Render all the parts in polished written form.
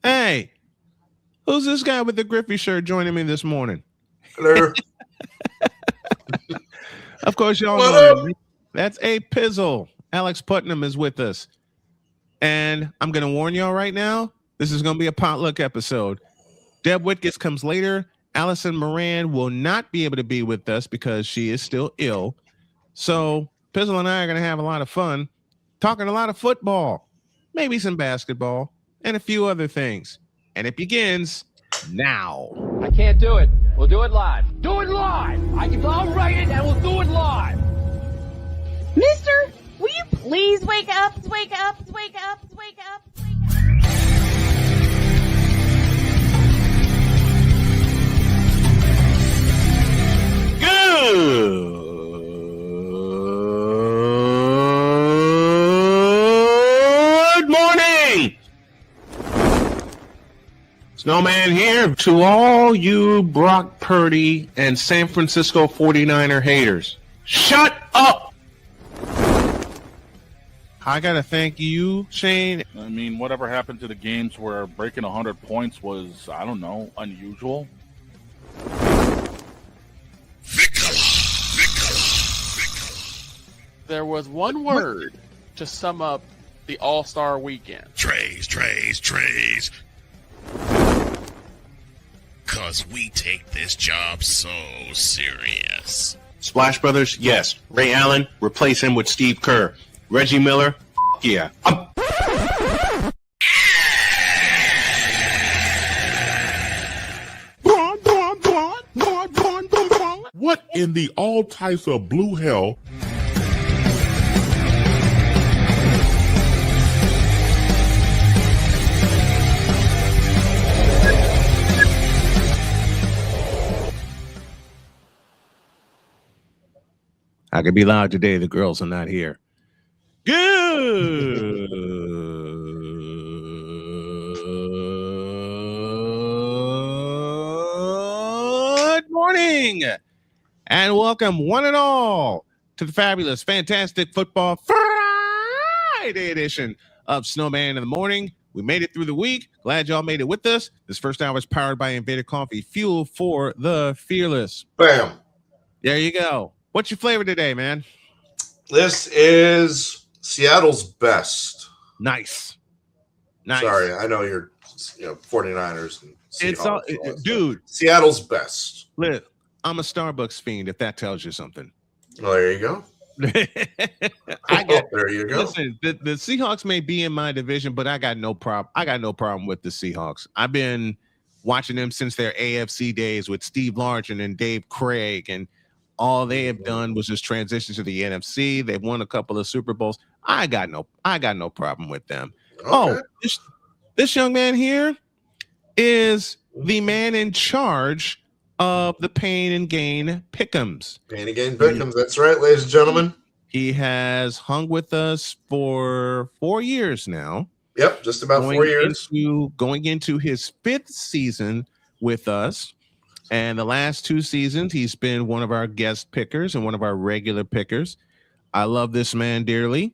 Hey, who's this guy with the Griffey shirt joining me this morning? Hello. Of course, y'all know him. That's A Pizzle. Alex Putnam is with us. And I'm going to warn y'all right now, this is going to be a potluck episode. Deb Whitcas comes later. Alison Moran will not be able to be with us because she is still ill. So Pizzle and I are going to have a lot of fun talking a lot of football, maybe some basketball, and a few other things. And it begins now. I can't do it. We'll do it live. Do it live. I'll write it and we'll do it live. Mister, will you please wake up? Wake up, wake up, wake up, wake up. Good morning. Snowman here to all you Brock Purdy and San Francisco 49er haters. Shut up! I gotta thank you, Shane. I mean, whatever happened to the games where breaking 100 points was, I don't know, unusual? There was one word to sum up the All-Star weekend. Trays. Cause we take this job so serious. Splash Brothers, yes. Ray Allen, replace him with Steve Kerr. Reggie Miller, yeah. What in the all types of blue hell? I could be loud today. The girls are not here. Good morning and welcome one and all to the fabulous, fantastic football Friday edition of Snowman in the Morning. We made it through the week. Glad y'all made it with us. This first hour is powered by Invader Coffee, fuel for the fearless. Bam. There you go. What's your flavor today, man? This is Seattle's best. Nice. Sorry, I know you're 49ers and Seahawks. It's dude. Seattle's best. Look, I'm a Starbucks fiend, if that tells you something. Well, there you go. There you go. Listen, the Seahawks may be in my division, but I got no problem. I got no problem with the Seahawks. I've been watching them since their AFC days with Steve Largent and Dave Craig, and all they have done was just transition to the NFC. They've won a couple of Super Bowls. I got no problem with them. Okay. Oh, this young man here is the man in charge of the Pain and Gain Pick'ems. Pain and Gain Pick'ems. That's right, ladies and gentlemen. He has hung with us for 4 years now. Yep, just about 4 years. Going into his 5th season with us. And the last 2 seasons, he's been one of our guest pickers and one of our regular pickers. I love this man dearly.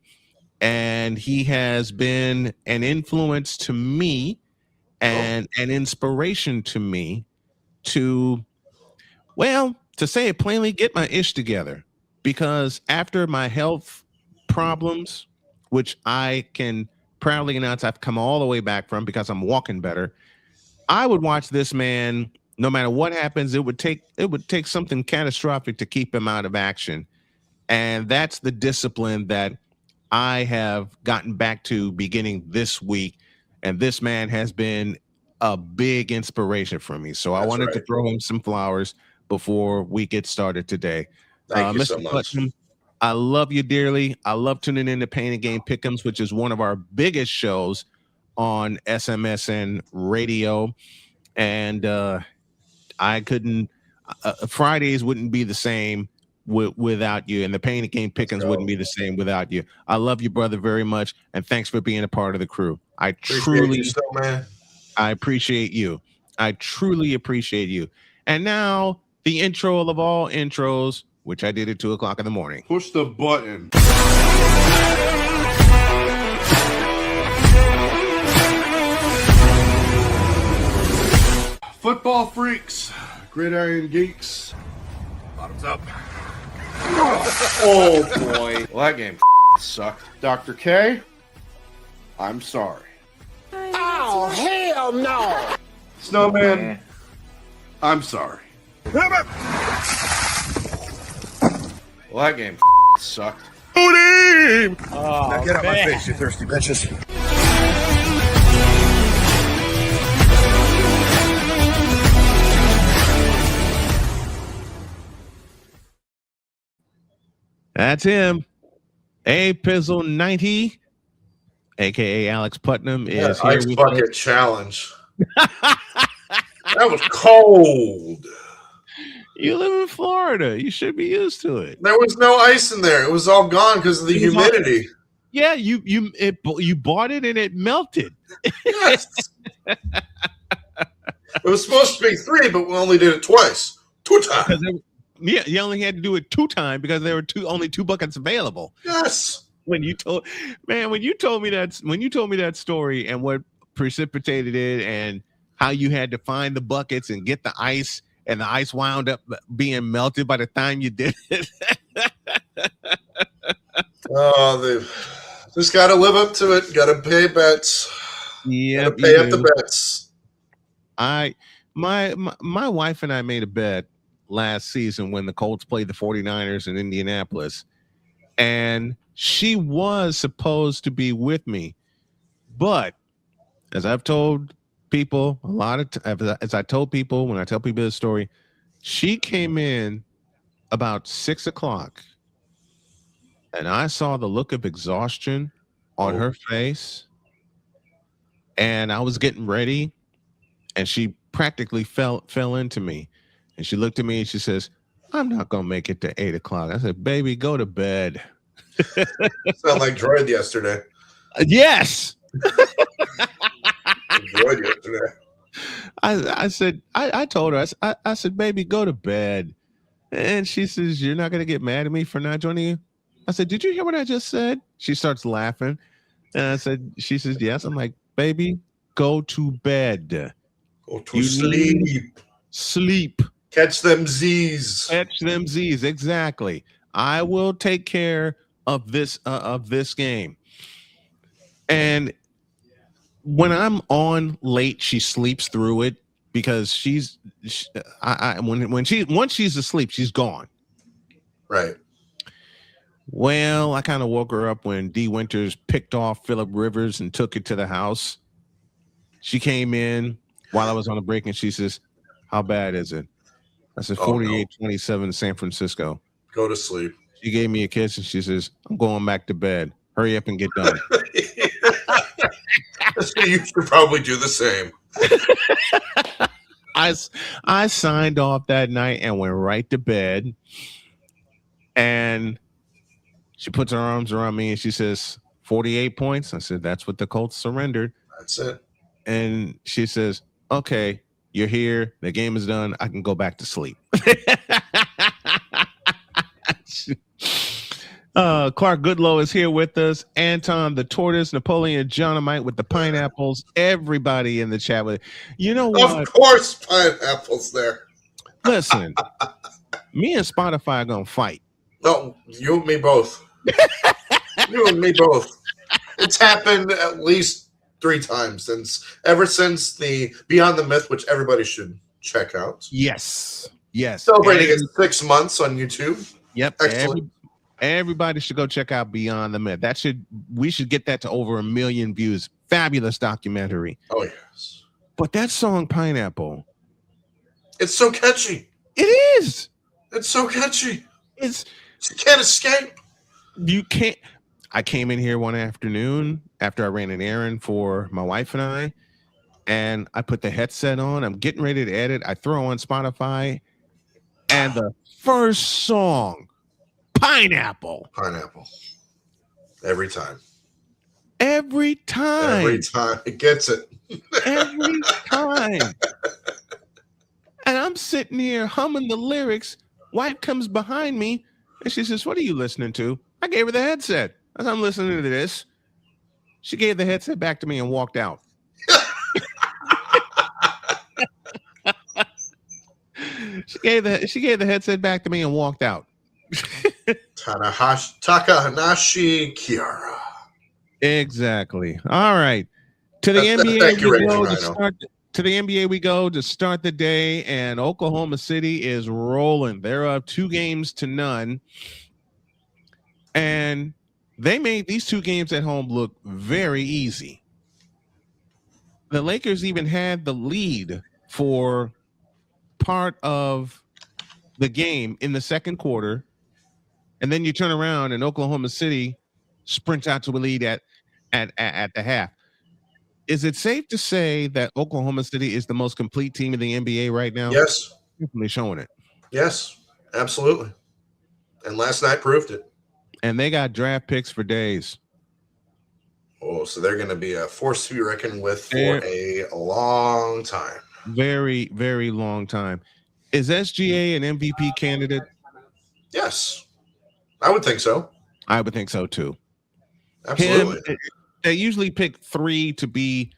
And he has been an influence to me and an inspiration to me to say it plainly, get my ish together. Because after my health problems, which I can proudly announce I've come all the way back from because I'm walking better, I would watch this man. No matter what happens, it would take something catastrophic to keep him out of action. And that's the discipline that I have gotten back to beginning this week. And this man has been a big inspiration for me. So I wanted to throw him some flowers before we get started today. Thank you Mr. so much. Putnam, I love you dearly. I love tuning in to Pain and Gain Pick'ems, which is one of our biggest shows on SMSN radio. And I couldn't Fridays wouldn't be the same without you, and the Pain and Gain Pick'ems wouldn't be the same without you. I love you, brother, very much, and thanks for being a part of the crew. I truly appreciate you. I truly appreciate you. And now the intro of all intros, which I did at 2:00 in the morning. Push the button. Football freaks, gridiron geeks. Bottoms up. Oh boy. Well, that game sucked. Dr. K, I'm sorry. Oh, hell no! Snowman, I'm sorry. Well, that game sucked. Oh, Get out my face, you thirsty bitches. That's him. A Pizzle 90, aka Alex Putnam, is here Ice with bucket challenge. That was cold. You live in Florida. You should be used to it. There was no ice in there. It was all gone because of the humidity. Yeah, you bought it and it melted. Yes. It was supposed to be 3, but we only did it twice. 2 times. Yeah, you only had to do it 2 times because there were only 2 buckets available. Yes. When you told me that story and what precipitated it and how you had to find the buckets and get the ice and the ice wound up being melted by the time you did it. Oh, they just got to live up to it. Got to pay bets. Yeah, pay up the bets. My wife and I made a bet last season when the Colts played the 49ers in Indianapolis, and she was supposed to be with me, but as I've told people as I told people when I tell people this story, she came in about 6 o'clock, and I saw the look of exhaustion on her face, and I was getting ready, and she practically fell into me. And she looked at me and she says, "I'm not going to make it to 8 o'clock. I said, "Baby, go to bed." Sound like Dray yesterday. Yes. Dray yesterday. I said, I told her, I said, "Baby, go to bed." And she says, "You're not going to get mad at me for not joining you?" I said, "Did you hear what I just said?" She starts laughing. And she says, "Yes." I'm like, "Baby, go to bed. Go to sleep. Sleep. Catch them Z's. Catch them Z's. Exactly. I will take care of this game." And when I'm on late, she sleeps through it because once she's asleep, she's gone. Right. Well, I kind of woke her up when D. Winters picked off Phillip Rivers and took it to the house. She came in while I was on a break and she says, "How bad is it?" I said, 48-27 San Francisco. Go to sleep. She gave me a kiss and she says, "I'm going back to bed. Hurry up and get done." You should probably do the same. I signed off that night and went right to bed. And she puts her arms around me and she says, 48 points. I said, "That's what the Colts surrendered." That's it. And she says, "Okay, you're here. The game is done. I can go back to sleep." Clark Goodlow is here with us. Anton the Tortoise, Napoleon Johnamite with the pineapples. Everybody in the chat with it. You know what? Of course, pineapples there. Listen, me and Spotify are gonna fight. No, you and me both. You and me both. It's happened at least 3 times ever since the Beyond the Myth, which everybody should check out. Yes. Celebrating its 6 months on YouTube. Yep. Excellent. Everybody should go check out Beyond the Myth. We should get that to over 1 million views. Fabulous documentary. Oh yes. But that song Pineapple, it's so catchy. It is. It's so catchy. You can't escape. You can't. I came in here one afternoon after I ran an errand for my wife and I put the headset on. I'm getting ready to edit. I throw on Spotify, and the first song, Pineapple. Every time. It gets it. Every time. And I'm sitting here humming the lyrics. Wife comes behind me and she says, "What are you listening to?" I gave her the headset. I said, "I'm listening to this." She gave the headset back to me and walked out. She gave the headset back to me and walked out. Takahanashi Kiara. Exactly. All right. To the NBA Thank you, we Reggie go to Rhino. start. To the NBA we go to start the day, and Oklahoma City is rolling. They're up 2-0, and they made these 2 games at home look very easy. The Lakers even had the lead for part of the game in the second quarter, and then you turn around and Oklahoma City sprints out to a lead at the half. Is it safe to say that Oklahoma City is the most complete team in the NBA right now? Yes. Definitely showing it. Yes, absolutely. And last night proved it. And they got draft picks for days. Oh, so they're going to be a force to be reckoned with for a long time. Very, very long time. Is SGA an MVP candidate? Yes. I would think so. I would think so too. Absolutely. They usually pick 3 to be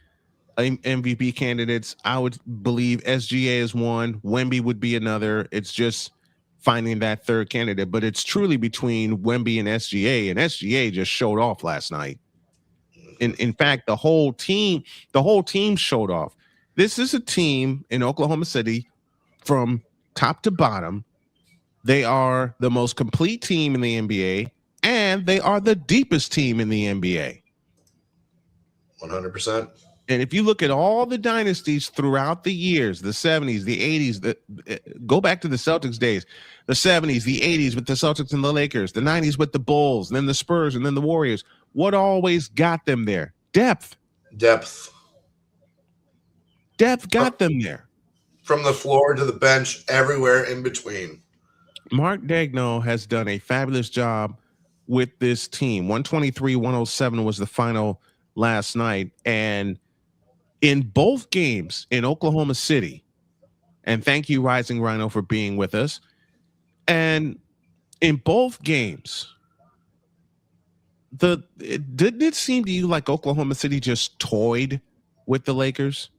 MVP candidates. I would believe SGA is one. Wemby would be another. It's just finding that third candidate. But it's truly between Wemby and SGA just showed off last night. In fact, the whole team showed off. This is a team in Oklahoma City from top to bottom. They are the most complete team in the NBA, and they are the deepest team in the NBA. 100%. And if you look at all the dynasties throughout the years, the 70s, the 80s, go back to the Celtics days, the 70s, the 80s with the Celtics and the Lakers, the 90s with the Bulls, and then the Spurs, and then the Warriors. What always got them there? Depth got them there. From the floor to the bench, everywhere in between. Mark Daigneault has done a fabulous job with this team. 123-107 was the final last night. And in both games in Oklahoma City, and thank you, Rising Rhino, for being with us. And in both games, didn't it seem to you like Oklahoma City just toyed with the Lakers?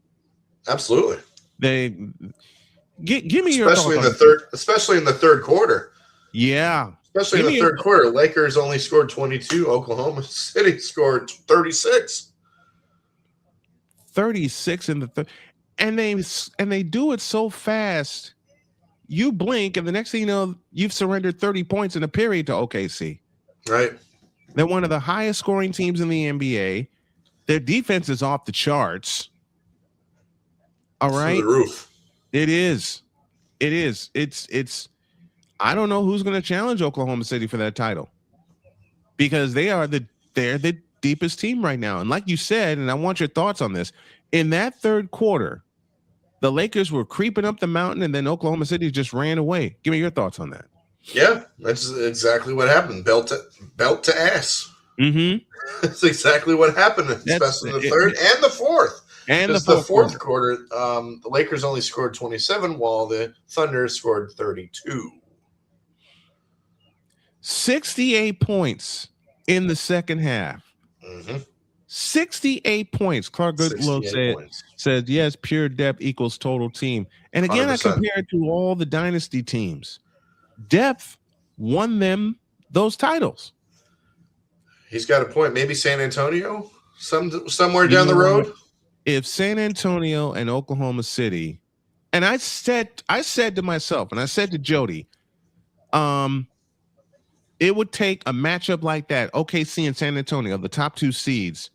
Absolutely. They give me your especially in the third quarter. Yeah. Especially in the third quarter. Lakers only scored 22. Oklahoma City scored 36. 36 in the third. And they do it so fast. You blink, and the next thing you know, you've surrendered 30 points in a period to OKC. Right. They're one of the highest scoring teams in the NBA. Their defense is off the charts. All right. Through the roof. It is. It's I don't know who's going to challenge Oklahoma City for that title, because they're the deepest team right now. And like you said, and I want your thoughts on this, in that third quarter, the Lakers were creeping up the mountain, and then Oklahoma City just ran away. Give me your thoughts on that. Yeah, that's exactly what happened. Belt to ass. Mm-hmm. That's exactly what happened, especially in the third and the fourth. And the fourth quarter, the Lakers only scored 27, while the Thunder scored 32. 68 points in the second half. Mm-hmm. 68 points. Clark Goodlow said, yes, pure depth equals total team. And again, 100%. I compare it to all the dynasty teams. Depth won them those titles. He's got a point. Maybe San Antonio somewhere down the road. If San Antonio and Oklahoma City, and I said to myself, and I said to Jody, it would take a matchup like that, OKC and San Antonio, the top 2 seeds,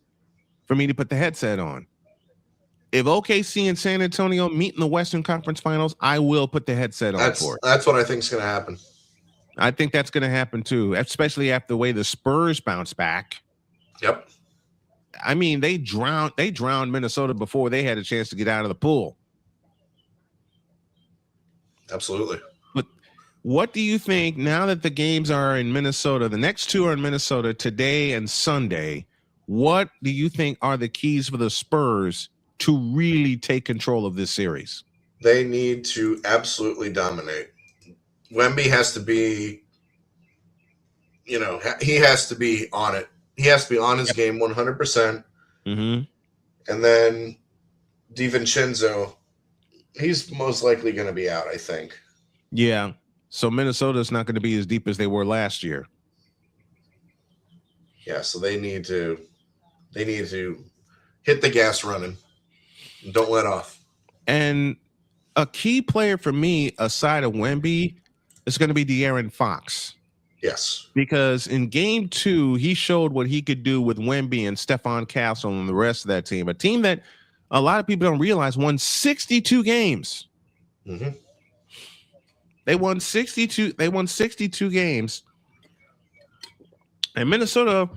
for me to put the headset on. If OKC and San Antonio meet in the Western Conference Finals, I will put the headset on for it. That's what I think is going to happen. I think that's going to happen too, especially after the way the Spurs bounce back. Yep. I mean, they drowned Minnesota before they had a chance to get out of the pool. Absolutely. But what do you think now that the games are in Minnesota? The next 2 are in Minnesota today and Sunday. What do you think are the keys for the Spurs to really take control of this series? They need to absolutely dominate. Wemby has to be, he has to be on it. He has to be on his game 100%. Mm-hmm. And then DiVincenzo, he's most likely going to be out, I think. Yeah. So Minnesota's not going to be as deep as they were last year. Yeah, so they need to hit the gas running and don't let off. And a key player for me, aside of Wemby, is going to be De'Aaron Fox. Yes. Because in game 2, he showed what he could do with Wemby and Stephon Castle and the rest of that team. A team that a lot of people don't realize won 62 games. Mm-hmm. They won 62 games. And Minnesota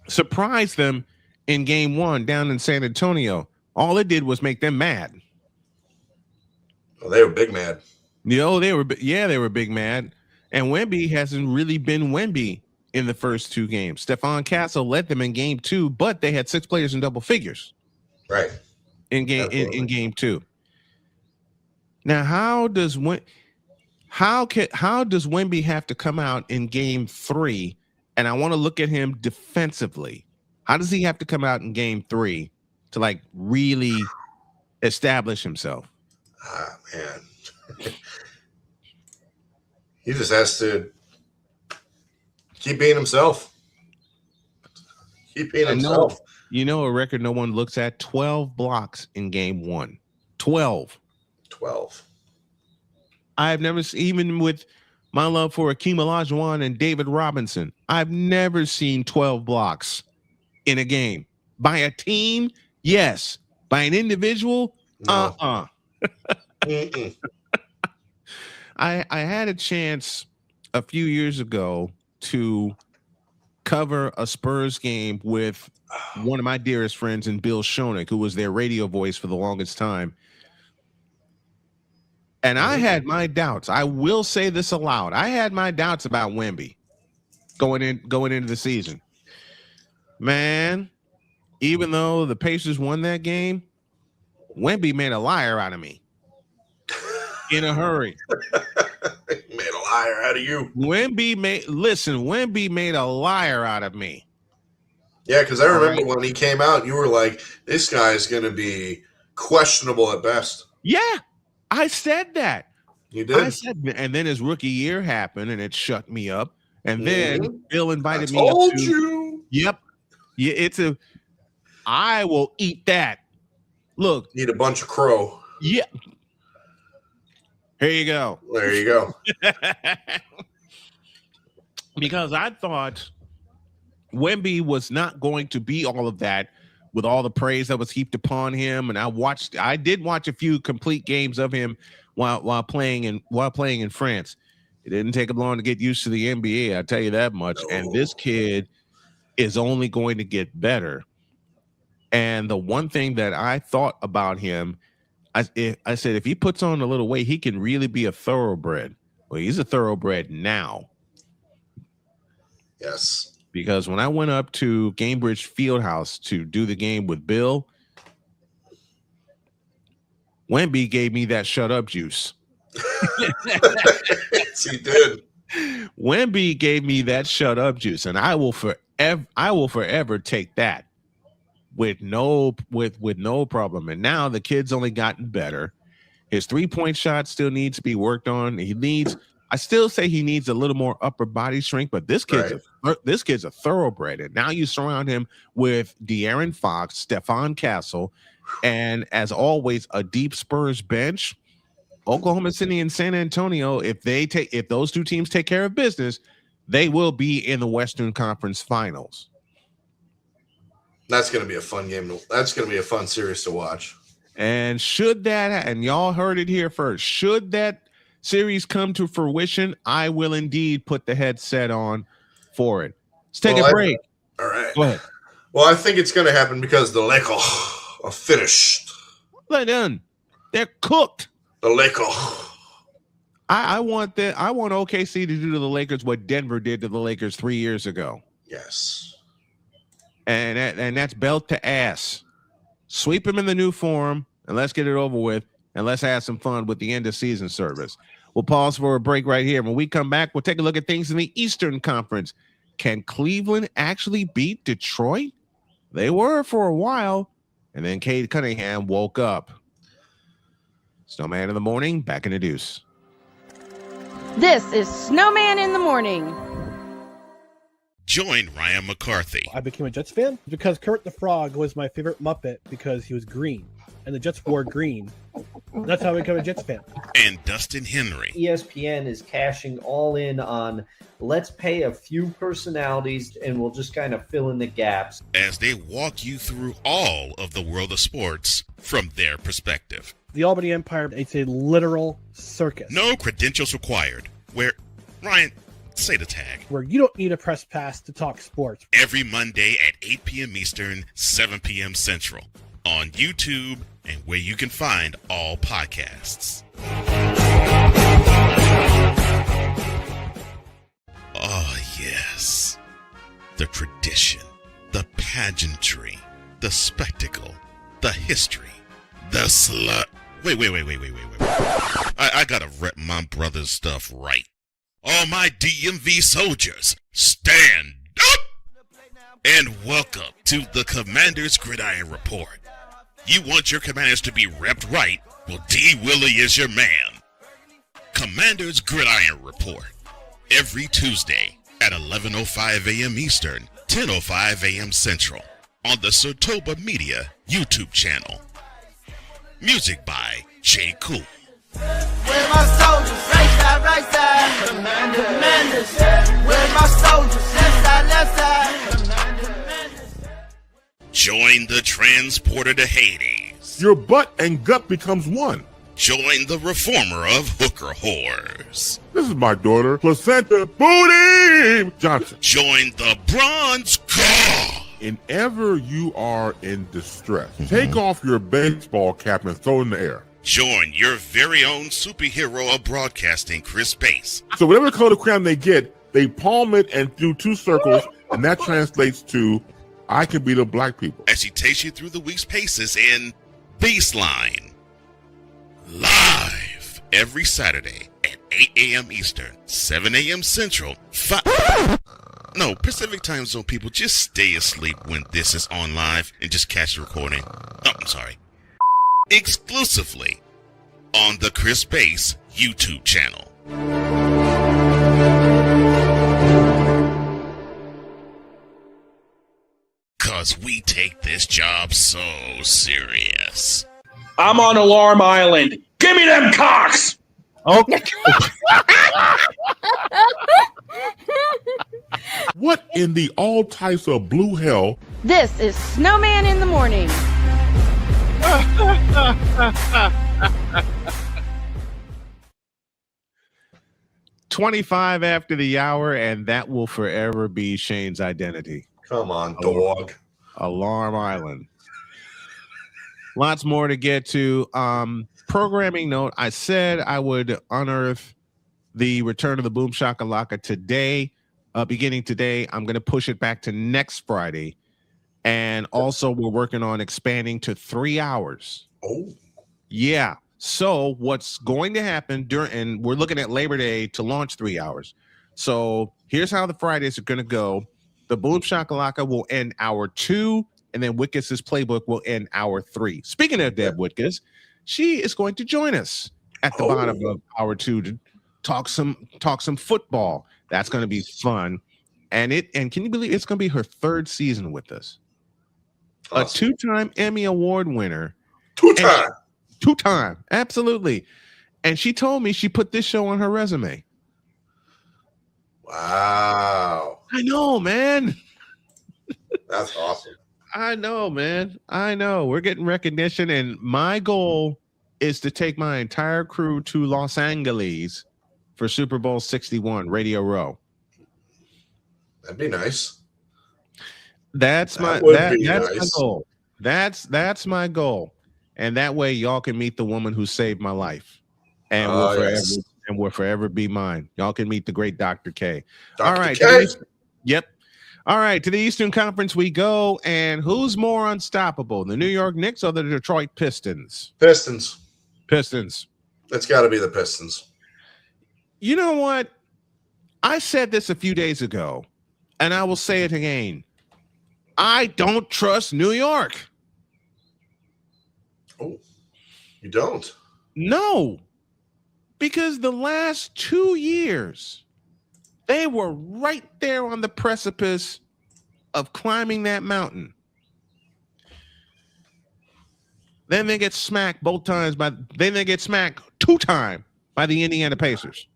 surprised them in game 1 down in San Antonio. All it did was make them mad. Well, they were big mad. They were big mad. And Wemby hasn't really been Wemby in the first 2 games. Stephon Castle led them in game 2, but they had 6 players in double figures. Right. In game 2. Now, how does Wemby have to come out in game 3? And I want to look at him defensively. How does he have to come out in game 3 to like really establish himself? Ah, man. He just has to keep being himself. Keep being himself. You know a record no one looks at? 12 blocks in game 1. 12. I've never seen, even with my love for Akeem Olajuwon and David Robinson, I've never seen 12 blocks in a game. By a team, yes. By an individual, No. I had a chance a few years ago to cover a Spurs game with one of my dearest friends and Bill Schoenig, who was their radio voice for the longest time. And I had my doubts. I will say this aloud. I had my doubts about Wemby going into the season. Man, even though the Pacers won that game, Wemby made a liar out of me in a hurry. He made a liar out of you. Wemby made a liar out of me. Yeah, because I remember when he came out, you were like, this guy's going to be questionable at best. Yeah, I said that. You did. And then his rookie year happened, and it shut me up. And then Bill invited me. Told you. Yep. Yeah, I will eat that. Look. Eat a bunch of crow. Yeah. Here you go. There you go. Because I thought Wemby was not going to be all of that with all the praise that was heaped upon him. And I did watch a few complete games of him while playing in France. It didn't take him long to get used to the NBA, I'll tell you that much. No. And this kid is only going to get better. And the one thing that I thought about him, I said, if he puts on a little weight, he can really be a thoroughbred. Well, he's a thoroughbred now. Yes. Because when I went up to Cambridge Fieldhouse to do the game with Bill, Wemby gave me that shut up juice. Yes, he did. Wemby gave me that shut up juice, and I will forever take that with no problem. And now the kid's only gotten better. His 3-point shot still needs to be worked on. I still say he needs a little more upper body strength, but this kid's a thoroughbred. And now you surround him with De'Aaron Fox, Stephon Castle, and as always, a deep Spurs bench. Oklahoma City and San Antonio, if those two teams take care of business, they will be in the Western Conference Finals. That's going to be a fun game. That's going to be a fun series to watch. And and y'all heard it here first, should that series come to fruition, I will indeed put the headset on for it. Let's take a break. All right. Go ahead. Well, I think it's going to happen because the Lakers are finished. They're done. They're cooked. The Lakers. I want OKC to do to the Lakers what Denver did to the Lakers 3 years ago. Yes. And that's belt to ass. Sweep them in the new form, and let's get it over with, and let's have some fun with the end of season service. We'll pause for a break right here. When we come back, we'll take a look at things in the Eastern Conference. Can Cleveland actually beat Detroit? They were for a while, and then Cade Cunningham woke up. Snowman in the morning, back in the deuce. This is Snowman in the Morning. Join Ryan McCarthy I became a Jets fan because Kermit the Frog was my favorite Muppet because he was green, and the Jets wore green. That's how I became a Jets fan. and Dustin Henry ESPN is cashing all in on let's pay a few personalities and we'll just kind of fill in the gaps. as they walk you through all of the world of sports from their perspective. The Albany Empire, it's a literal circus. No credentials required. Where, Ryan, say the tag. Where you don't need a press pass to talk sports. Every Monday at 8 p.m. Eastern, 7 p.m. Central. On YouTube and where you can find all podcasts. Oh, yes. The tradition, the pageantry, the spectacle, the history, the slut. Wait. I gotta rep my brother's stuff right. All my DMV soldiers, stand up! And welcome to the Commander's Gridiron Report. You want your commanders to be repped right? Well, D. Willie is your man. Commander's Gridiron Report. Every Tuesday at 11:05 a.m. Eastern, 10:05 a.m. Central. On the Sotoba Media YouTube channel. Music by J. Cool. Where my soldiers? Right side. Commanders. Where my soldiers? Left side. Join the transporter to Hades. Your butt and gut becomes one. Join the reformer of hooker whores. This is my daughter, Placenta Booty Johnson. Join the bronze car. Whenever you are in distress, take off your baseball cap and throw it in the air. Join your very own superhero of broadcasting, Chris Bass. So whatever color crayon they get, they palm it and do two circles, and that translates to, I can beat up black people. As he takes you through the week's paces in Baseline. Live every Saturday at 8 a.m. Eastern, 7 a.m. Central, No, Pacific Time Zone people, just stay asleep when this is on live and just catch the recording. Oh, I'm sorry. Exclusively on the Chris Bass YouTube channel. Cause we take this job so serious. I'm on Alarm Island. Give me them cocks! Okay. What in the all types of blue hell? This is Snowman in the Morning. 25 after the hour, and that will forever be Shane's identity. Come on, dog. Alarm Island. Lots more to get to. Programming note, I said I would unearth the return of the Boom Shakalaka today, beginning today. I'm going to push it back to next Friday. And also, we're working on expanding to 3 hours. Oh. Yeah. So what's going to happen and we're looking at Labor Day to launch 3 hours. So here's how the Fridays are going to go. The Boom Shakalaka will end hour 2, and then Whitcas' playbook will end hour 3. Speaking of Deb Whitcas, she is going to join us at the bottom of hour 2 to talk some football. That's going to be fun. And can you believe it's going to be her 3rd season with us? Awesome. A 2-time Emmy Award winner. 2-time. Absolutely. And she told me she put this show on her resume. Wow. I know, man. That's awesome. I know, man. I know. We're getting recognition, and my goal is to take my entire crew to Los Angeles for Super Bowl 61, Radio Row. That'd be nice. That's my goal. That's my goal. And that way y'all can meet the woman who saved my life. And will forever be mine. Y'all can meet the great Dr. K. All right. Yep. All right. To the Eastern Conference we go. And who's more unstoppable, the New York Knicks or the Detroit Pistons? Pistons. It's got to be the Pistons. You know what? I said this a few days ago, and I will say it again. I don't trust New York. Oh, you don't? No. Because the last 2 years, they were right there on the precipice of climbing that mountain. Then they get smacked both times then they get smacked 2 times by the Indiana Pacers.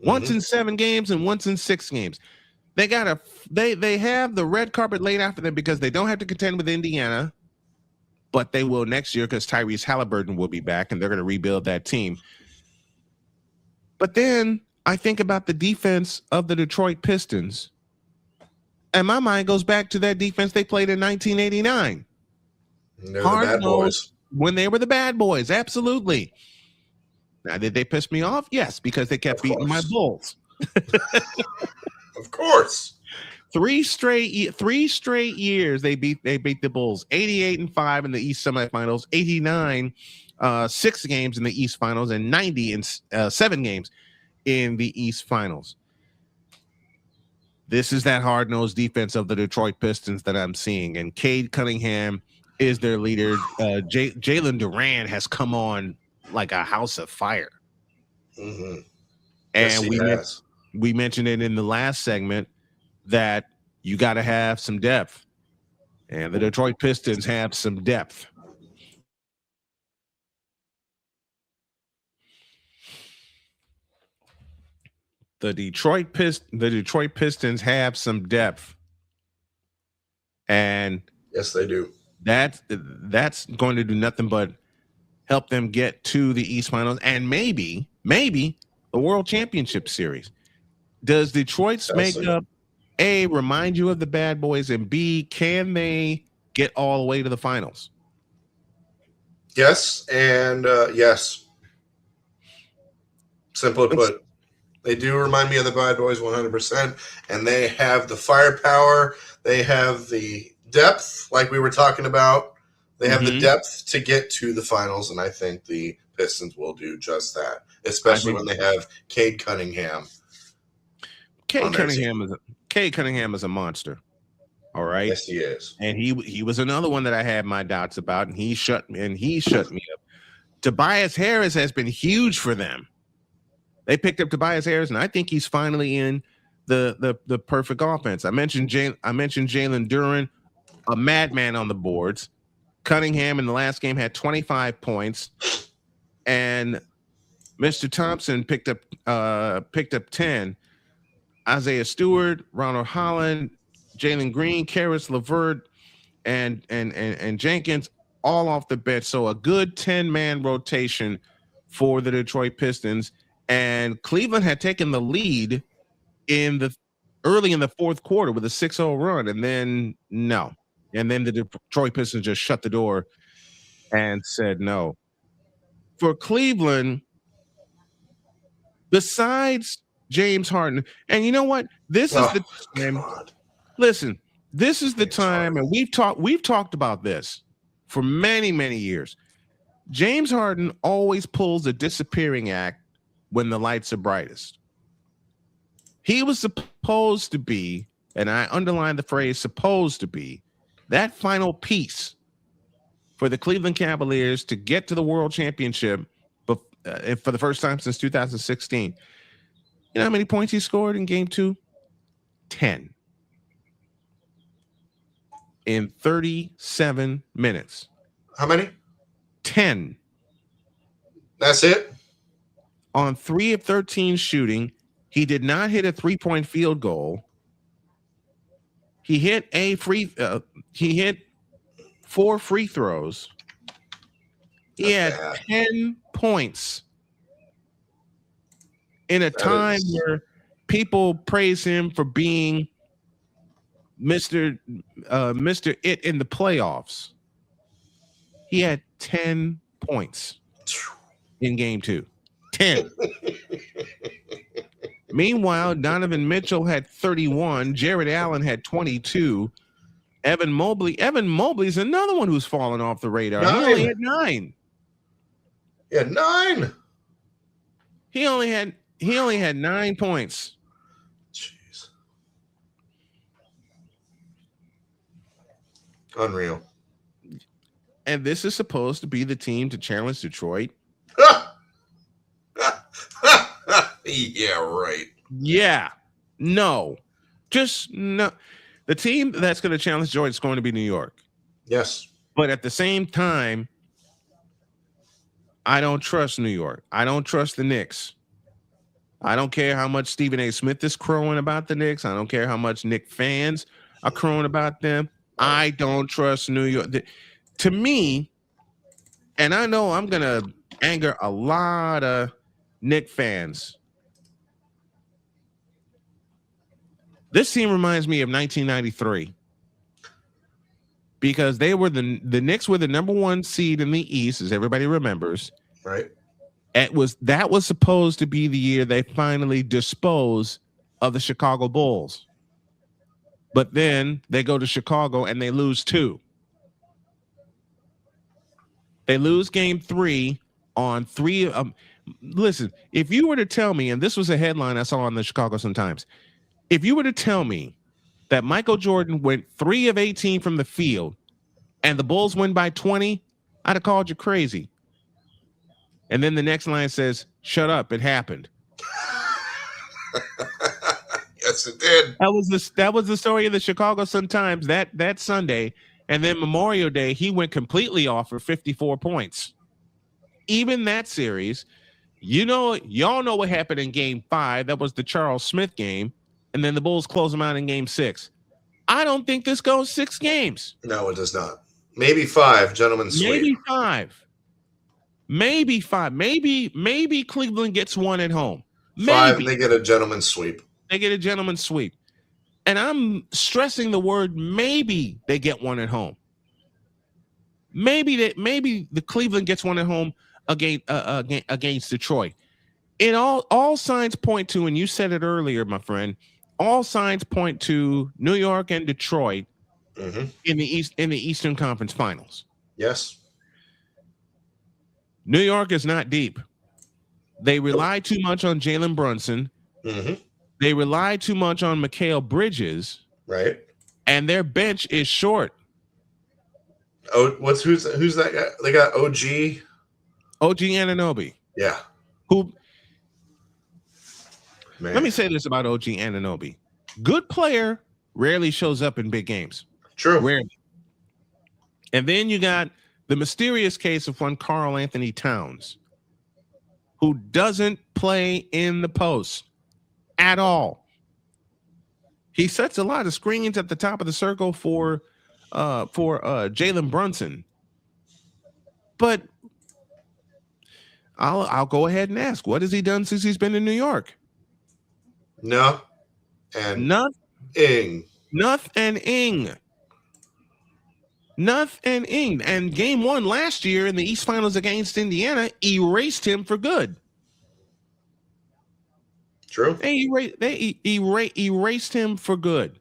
Once in 7 games and once in 6 games. They have the red carpet laid out for them because they don't have to contend with Indiana, but they will next year because Tyrese Halliburton will be back and they're going to rebuild that team. But then I think about the defense of the Detroit Pistons, and my mind goes back to that defense they played in 1989. They're the bad boys. When they were the bad boys, absolutely. Now, did they piss me off? Yes, because they kept beating my Bulls. Of course. 3 straight years they beat the Bulls. 88-5 in the East semifinals, 89 6 games in the East finals, and 90 in 7 games in the East finals. This is that hard-nosed defense of the Detroit Pistons that I'm seeing, and Cade Cunningham is their leader. Jalen Duran has come on like a house of fire. Mm-hmm. And yes, we mentioned it in the last segment that you got to have some depth, and the Detroit Pistons have some depth. The Detroit Pistons have some depth, and yes, they do. That's going to do nothing but help them get to the East Finals and maybe the World Championship Series. Does Detroit's makeup A, remind you of the bad boys, and B, can they get all the way to the finals? Yes, and yes. Simply put, they do remind me of the bad boys 100%, and they have the firepower. They have the depth, like we were talking about. They have the depth to get to the finals, and I think the Pistons will do just that, especially when they have Cade Cunningham. Cade Cunningham is a monster. All right. Yes, he is. And he was another one that I had my doubts about, and he shut me up. Tobias Harris has been huge for them. They picked up Tobias Harris, and I think he's finally in the perfect offense. I mentioned Jalen Duren, a madman on the boards. Cunningham in the last game had 25 points, and Mr. Thompson picked up 10. Isaiah Stewart, Ronald Holland, Jalen Green, Karis LeVert, and Jenkins all off the bench. So a good 10-man rotation for the Detroit Pistons. And Cleveland had taken the lead early in the fourth quarter with a 6-0 run, and then no. And then the Detroit Pistons just shut the door and said no. For Cleveland, besides James Harden, and you know what? This is the time. Listen, this is the time, and we've talked about this for many, many years. James Harden always pulls a disappearing act when the lights are brightest. He was supposed to be, and I underline the phrase supposed to be, that final piece for the Cleveland Cavaliers to get to the World Championship for the first time since 2016. You know how many points he scored in game 2? 10. In 37 minutes. How many? 10. That's it? On 3 of 13 shooting, he did not hit a 3-point field goal. He hit he hit 4 free throws. He had 10 points in a time where people praise him for being Mr. It in the playoffs. He had 10 points in game 2. 10. Meanwhile, Donovan Mitchell had 31. Jared Allen had 22. Evan Mobley's another one who's fallen off the radar. 9. He only had 9. Yeah, 9. He only had 9 points. Jeez. Unreal. And this is supposed to be the team to challenge Detroit. Yeah, right. Yeah. No. Just no. The team that's going to challenge Jordan is going to be New York. Yes. But at the same time, I don't trust New York. I don't trust the Knicks. I don't care how much Stephen A. Smith is crowing about the Knicks. I don't care how much Knick fans are crowing about them. I don't trust New York. To me, and I know I'm going to anger a lot of Knick fans. This team reminds me of 1993 because they were the Knicks were the number 1 seed in the East, as everybody remembers. Right. That was supposed to be the year they finally dispose of the Chicago Bulls. But then they go to Chicago and they lose 2. They lose game 3 on 3. Listen, if you were to tell me, and this was a headline I saw on the Chicago Sun-Times, if you were to tell me that Michael Jordan went 3 of 18 from the field and the Bulls win by 20, I'd have called you crazy. And then the next line says, shut up, it happened. Yes, it did. That was the story of the Chicago Sun-Times that Sunday. And then Memorial Day, he went completely off for 54 points. Even that series, y'all know what happened in game 5. That was the Charles Smith game. And then the Bulls close them out in game 6. I don't think this goes 6 games. No, it does not. Maybe 5, gentlemen. Maybe 5. Maybe 5. Maybe Cleveland gets 1 at home. Maybe. 5, they get a gentleman's sweep. They get a gentleman's sweep. And I'm stressing the word maybe they get 1 at home. Maybe the Cleveland gets 1 at home against Detroit. It all signs point to, and you said it earlier, my friend, all signs point to New York and Detroit in the Eastern Conference Finals. Yes. New York is not deep. They rely too much on Jalen Brunson. They rely too much on Mikal Bridges. Right. And their bench is short. Oh, who's that guy? They got OG Anunoby. Yeah. Who? Man. Let me say this about OG Anunoby. Good player, rarely shows up in big games. True. Rarely. And then you got the mysterious case of one Karl Anthony Towns, who doesn't play in the post at all. He sets a lot of screens at the top of the circle for Jalen Brunson. But I'll go ahead and ask, what has he done since he's been in New York? Nothing. And game 1 last year in the East Finals against Indiana erased him for good. True. They erased him for good.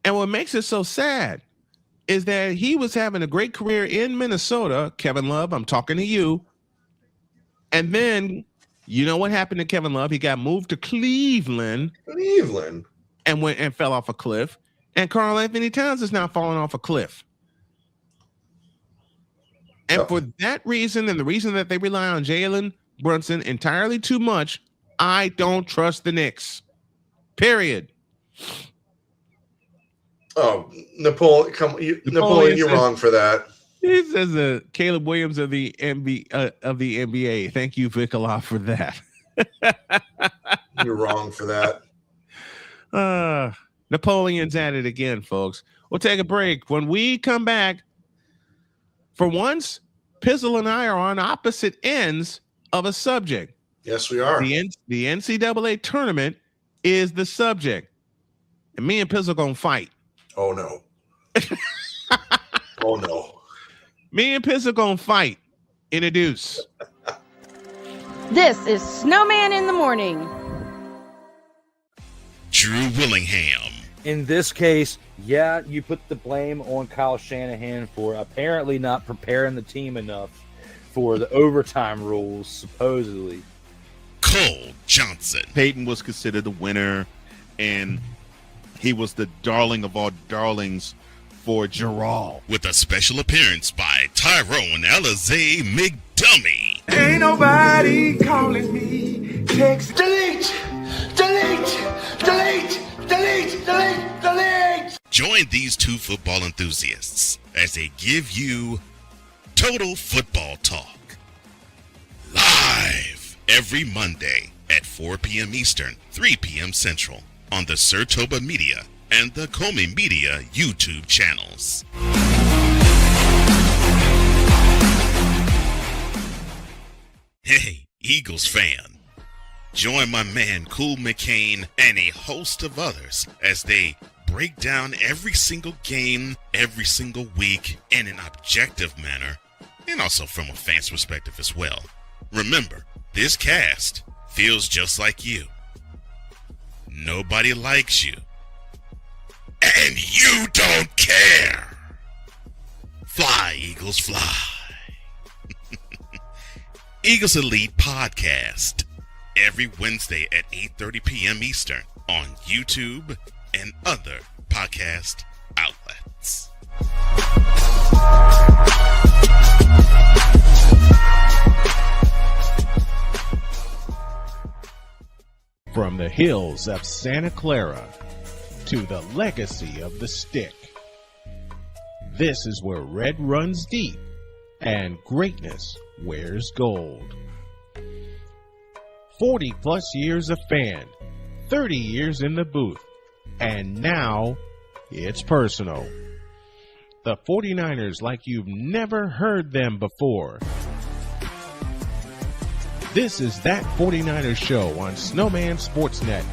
And what makes it so sad is that he was having a great career in Minnesota. Kevin Love, I'm talking to you. And then you know what happened to Kevin Love? He got moved to Cleveland. And went and fell off a cliff. And Karl Anthony Towns is now falling off a cliff. And for that reason, and the reason that they rely on Jalen Brunson entirely too much, I don't trust the Knicks. Period. Oh, Napoleon, Napoleon, you're wrong for that. He says the Caleb Williams of the NBA. Thank you, Vicola, for that. You're wrong for that. Napoleon's at it again, folks. We'll take a break. When we come back, for once, Pizzle and I are on opposite ends of a subject. Yes, we are. The NCAA tournament is the subject. And me and Pizzle gonna fight. Oh, no. Oh, no. Me and Pizzle gonna fight in a deuce. This is Snowman in the Morning. Drew Willingham. In this case, yeah, you put the blame on Kyle Shanahan for apparently not preparing the team enough for the overtime rules, supposedly. Cole Johnson. Peyton was considered the winner, and he was the darling of all darlings for Gerald. With a special appearance by Tyrone Alizé McDummy. Ain't nobody calling me. Text delete, delete, delete, delete, delete, delete. Join these two football enthusiasts as they give you Total Football Talk. Live every Monday at 4 p.m. Eastern, 3 p.m. Central on the Sertoba Media and the Comey Media YouTube channels. Hey, Eagles fan. Join my man Cool McCain and a host of others as they break down every single game, every single week in an objective manner, and also from a fan's perspective as well. Remember, this cast feels just like you. Nobody likes you. And you don't care. Fly, Eagles, fly. Eagles Elite Podcast. Every Wednesday at 8:30 p.m. Eastern on YouTube and other podcast outlets. From the hills of Santa Clara to the legacy of the stick, this is where red runs deep and greatness wears gold. 40 plus years of fan, 30 years in the booth, and now it's personal. The 49ers like you've never heard them before. This is That 49ers Show on Snowman Sportsnet.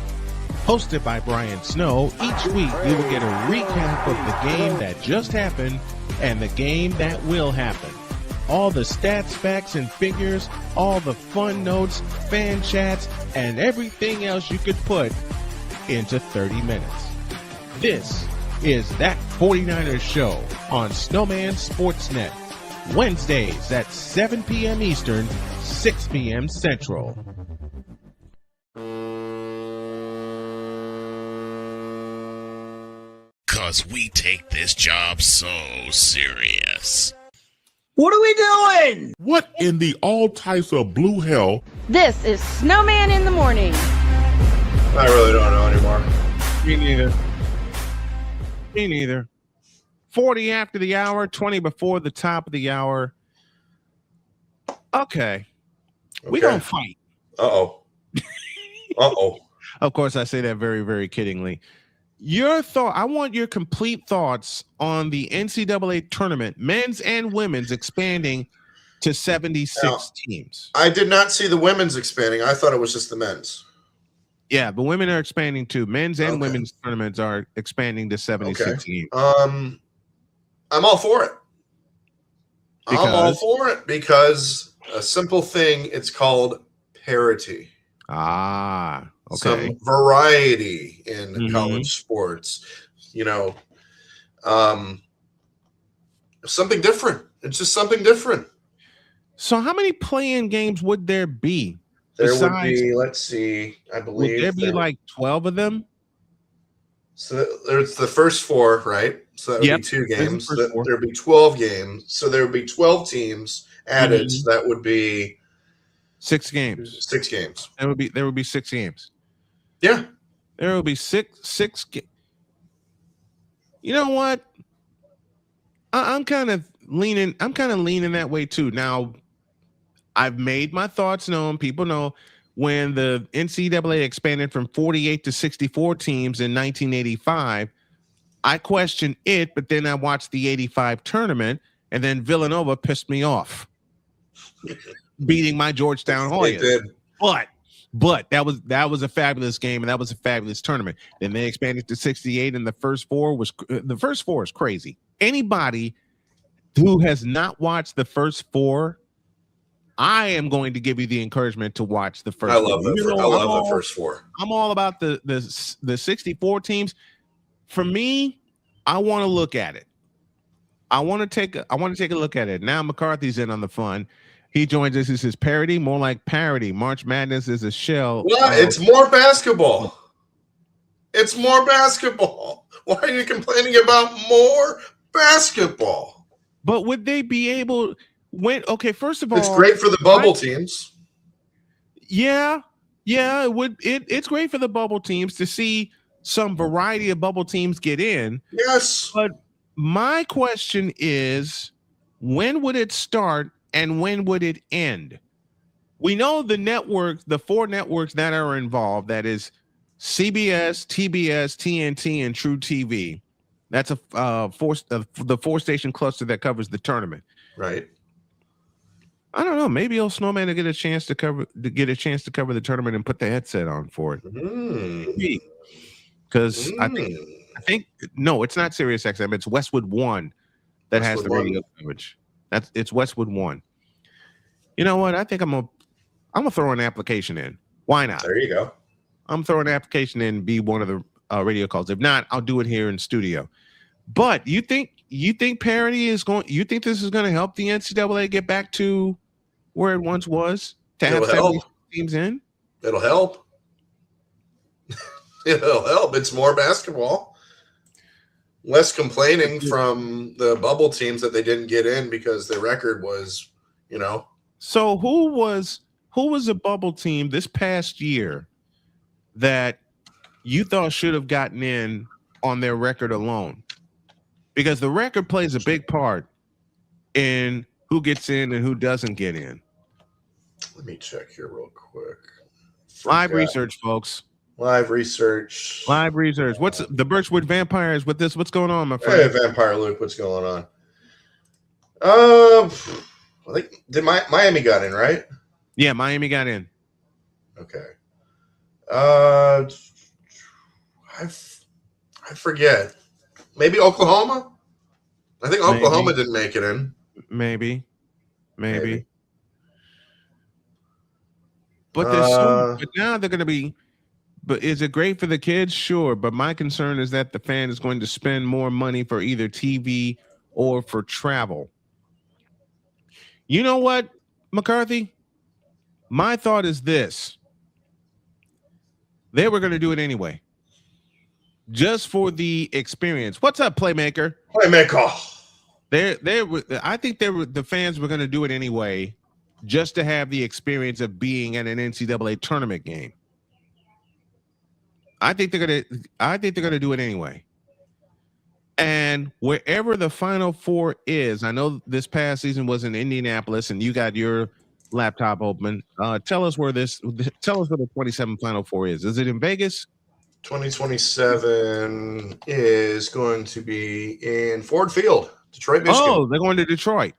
Hosted by Brian Snow, each week you will get a recap of the game that just happened and the game that will happen. All the stats, facts, and figures, all the fun notes, fan chats, and everything else you could put into 30 minutes. This is That 49ers Show on Snowman Sportsnet. Wednesdays at 7 p.m. Eastern, 6 p.m. Central. Cause we take this job so serious. What are we doing? What in the all types of blue hell? This is Snowman in the Morning. I really don't know anymore. Me neither. Me neither. 40 after the hour, 20 before the top of the hour. Okay. We gonna fight. Uh-oh. Uh-oh. Of course, I say that very, very kiddingly. Your thought, I want your complete thoughts on the NCAA tournament, men's and women's, expanding to 76 teams. I did not see the women's expanding. I thought it was just the men's. Yeah, the women are expanding too. Men's and women's tournaments are expanding to 76 teams. I'm all for it. I'm all for it because a simple thing, it's called parity. Ah, okay. Some variety in college sports, you know, something different. It's just something different. So how many play-in games would there be? There would be, let's see, I believe. Would there be like 12 of them? So there's the first four, right? So that would be 2 games. There would be 12 games. So there would be 12 teams added. So that would be 6 games. 6 games. There would be 6 games. Yeah. There will be six. You know what? I'm kind of leaning that way too. Now, I've made my thoughts known. People know when the NCAA expanded from 48 to 64 teams in 1985. I questioned it, but then I watched the 85 tournament, and then Villanova pissed me off, beating my Georgetown Hoyas. They did. But that was a fabulous game, and that was a fabulous tournament. Then they expanded to 68, and the first four is crazy. Anybody who has not watched the first 4, I am going to give you the encouragement to watch the first. I love the first 4. I'm all about the 64 teams. For me, I want to look at it. I want to take a look at it. Now McCarthy's in on the fun. He joins us. This is parody, more like parody. March Madness is a shell. Well, it's more basketball. It's more basketball. Why are you complaining about more basketball? But would they be able? First of all, it's great for the bubble teams. Yeah, it would. It's great for the bubble teams to see some variety of bubble teams get in. Yes, but my question is, when would it start and when would it end? We know the network, the 4 networks that are involved. That is CBS, TBS, TNT, and True TV. That's the 4-station cluster that covers the tournament. Right. I don't know. Maybe Snowman will get a chance to cover the tournament and put the headset on for it. Because I think no, it's not Sirius XM. It's Westwood One that has the radio coverage. It's Westwood One. You know what? I think I'm gonna throw an application in. Why not? There you go. I'm throwing an application in and be one of the radio calls. If not, I'll do it here in studio. But you think parity is going? You think this is going to help the NCAA get back to where it once was to have 70 teams in? It'll help. It'll help. It's more basketball. Less complaining from the bubble teams that they didn't get in because their record was, So who was a bubble team this past year that you thought should have gotten in on their record alone? Because the record plays a big part in who gets in and who doesn't get in. Let me check here real quick. Live research, folks. Live research. What's the Birchwood Vampires with this? What's going on, my friend? Hey, Vampire Luke, what's going on? I think Miami got in, right? Yeah, Miami got in. Okay. I forget. Maybe Oklahoma? I think Oklahoma didn't make it in. Maybe. But now they're going to be. But is it great for the kids? Sure. But my concern is that the fan is going to spend more money for either TV or for travel. You know what, McCarthy? My thought is this. They were going to do it anyway. Just for the experience. What's up, Playmaker? I think the fans were going to do it anyway, just to have the experience of being at an NCAA tournament game. I think they're gonna do it anyway. And wherever the Final Four is, I know this past season was in Indianapolis, and you got your laptop open. Tell us where the 27 Final Four is. Is it in Vegas? 2027 is going to be in Ford Field, Detroit, Michigan. Oh, they're going to Detroit.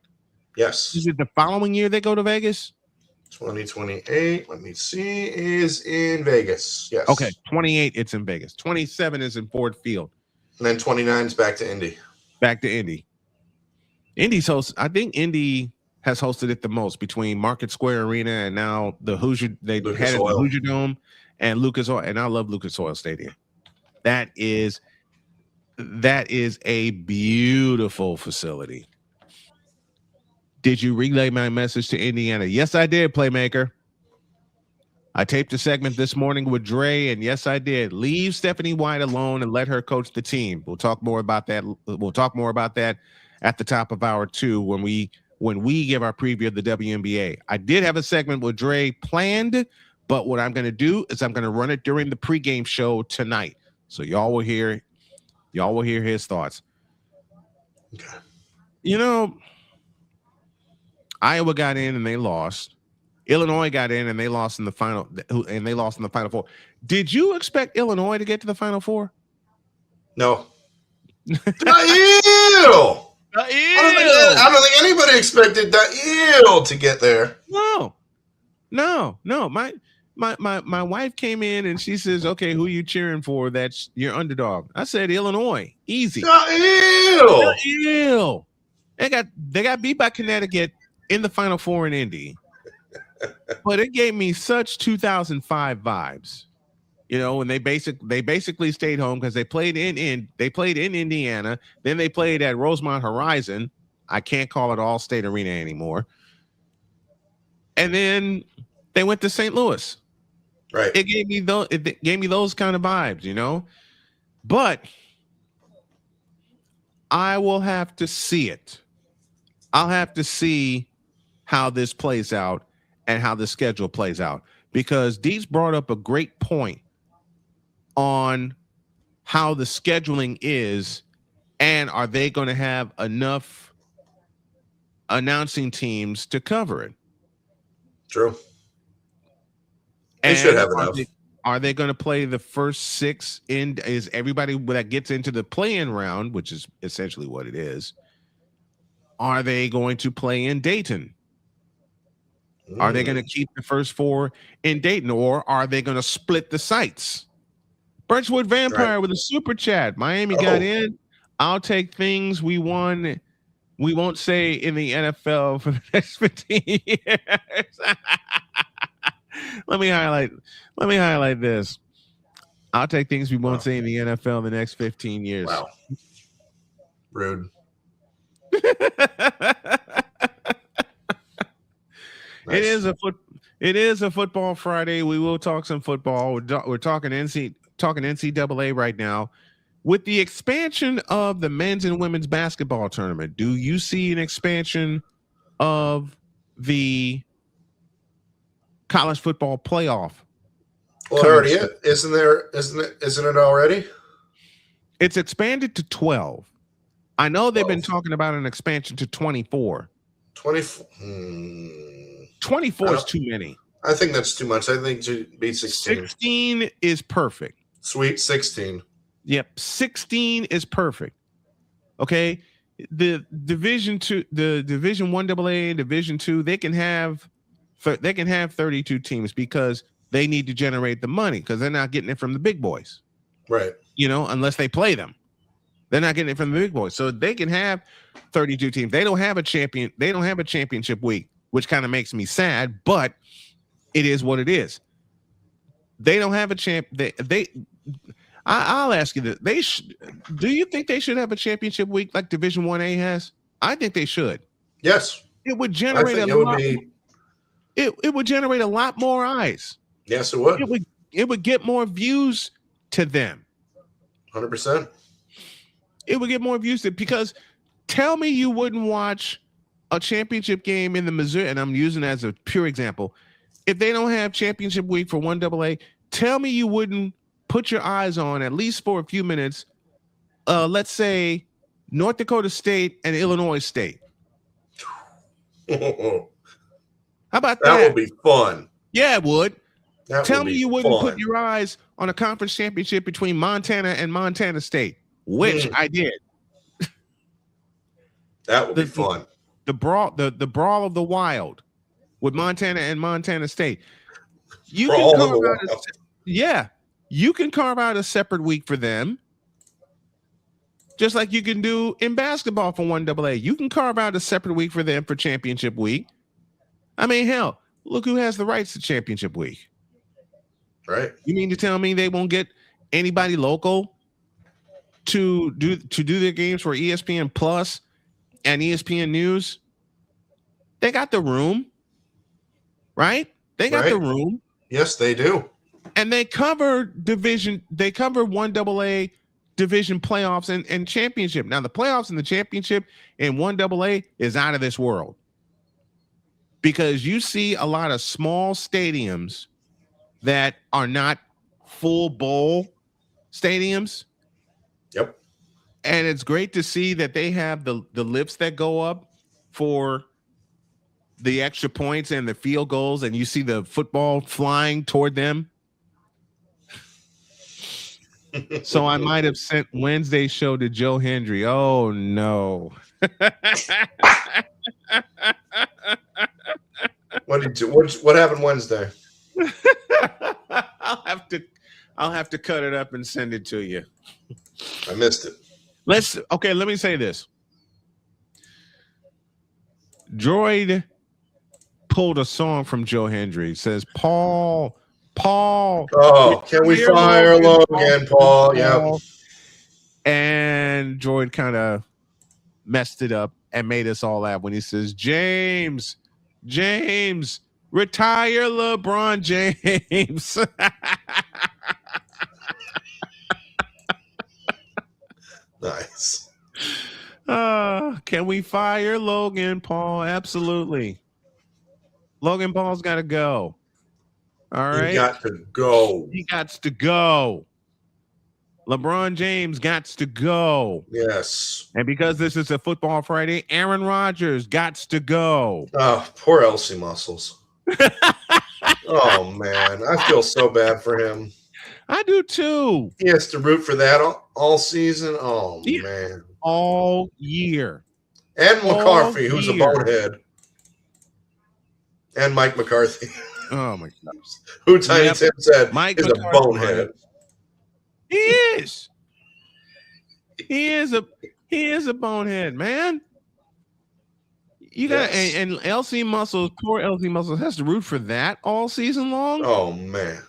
Yes. Is it the following year they go to Vegas? 2028, let me see, is in Vegas. Yes. Okay, 28, it's in Vegas. 27 is in Ford Field. And then 29 is back to Indy. Indy's host. I think Indy has hosted it the most between Market Square Arena and now the Hoosier. They had it the Hoosier Dome and Lucas Oil, and I love Lucas Oil Stadium. That is a beautiful facility. Did you relay my message to Indiana? Yes, I did, Playmaker. I taped a segment this morning with Dray, and yes, I did. Leave Stephanie White alone and let her coach the team. We'll talk more about that. We'll talk more about that at the top of hour 2 when we give our preview of the WNBA. I did have a segment with Dray planned, but what I'm going to do is I'm going to run it during the pregame show tonight, so y'all will hear his thoughts. Okay. Iowa got in and they lost. Illinois got in and they lost in the final. Four. Did you expect Illinois to get to the Final Four? No. I don't think anybody expected to get there. No. My wife came in and she says, "Okay, who are you cheering for? That's your underdog." I said Illinois, easy. They got beat by Connecticut in the Final Four in Indy, but it gave me such 2005 vibes, when they basically stayed home because they played in Indiana, then they played at Rosemont Horizon. I can't call it Allstate Arena anymore, and then they went to St. Louis. Right. It gave me those kind of vibes, but I will have to see it. I'll have to see how this plays out and how the schedule plays out, because Deets brought up a great point on how the scheduling is, and are they going to have enough announcing teams to cover it? True. They should have enough. Are they going to play the first 6 in? Is everybody that gets into the play-in round, which is essentially what it is, are they going to play in Dayton? Are they going to keep the first 4 in Dayton, or are they going to split the sites? Birchwood Vampire with a super chat. Miami got in. I'll take things we won. We won't say in the NFL for the next 15 years. Let me highlight this. I'll take things we won't say in the NFL in the next 15 years. Wow. Rude. Nice. It is a football Friday. We will talk some football. We're talking NCAA right now. With the expansion of the men's and women's basketball tournament, do you see an expansion of the college football playoff? Well, already isn't it already? It's expanded to 12. I know they've been talking about an expansion to 24. 24 is too many. I think that's too much. I think it should be 16. 16 is perfect. Sweet 16. Yep, 16 is perfect. Okay, the Division 2, the Division 1 AA and Division 2, they can have 32 teams because they need to generate the money, because they're not getting it from the big boys. Right. You know, unless they play them. They're not getting it from the big boys. So they can have 32 teams. They don't have a champion. They don't have a championship week, which kind of makes me sad, but it is what it is. They don't have a champ. I'll ask you this. Do you think they should have a championship week like Division 1A has? I think they should. Yes. It would generate it would generate a lot more eyes. Yes, it would. It would get more views to them. 100%. It would get more views to, because tell me you wouldn't watch a championship game in the Missouri, and I'm using it as a pure example. If they don't have championship week for 1AA, tell me you wouldn't put your eyes on, at least for a few minutes, let's say North Dakota State and Illinois State. How about that? That would be fun. Yeah, it would. Tell me you wouldn't put your eyes on a conference championship between Montana and Montana State, which I did. That would be fun. The brawl of the wild with Montana and Montana State. You can carve out a separate week for them, just like you can do in basketball for 1AA. You can carve out a separate week for them for championship week. I mean, hell, look who has the rights to championship week. Right. You mean to tell me they won't get anybody local to do their games for ESPN Plus and ESPN News? They got the room, right? They got the room. Yes, they do. And they cover 1AA division playoffs and championship. Now, the playoffs and the championship in 1AA is out of this world, because you see a lot of small stadiums that are not full bowl stadiums. Yep. And it's great to see that they have the lifts that go up for the extra points and the field goals, and you see the football flying toward them. So I might have sent Wednesday's show to Joe Hendry. Oh no. What did you? What happened Wednesday? I'll have to cut it up and send it to you. I missed it. Let me say this. Droid pulled a song from Joe Hendry. It says, Paul. Oh, can we fire Logan, Paul? Yeah. And Droid kind of messed it up and made us all laugh when he says, James, retire LeBron James. Nice. Can we fire Logan Paul? Absolutely. Logan Paul's got to go. All right. He got to go. He got to go. LeBron James got to go. Yes. And because this is a Football Friday, Aaron Rodgers got to go. Oh, poor Elsie Muscles. Oh, man. I feel so bad for him. I do too. He has to root for that all season. Oh, man. All year. And McCarthy, who's a bonehead. And Mike McCarthy. Oh, my God. Who Tiny Tim said Mike is McCarthy, a bonehead. He is. He is a bonehead, man. You got and LC Muscles, poor LC Muscles, has to root for that all season long. Oh man,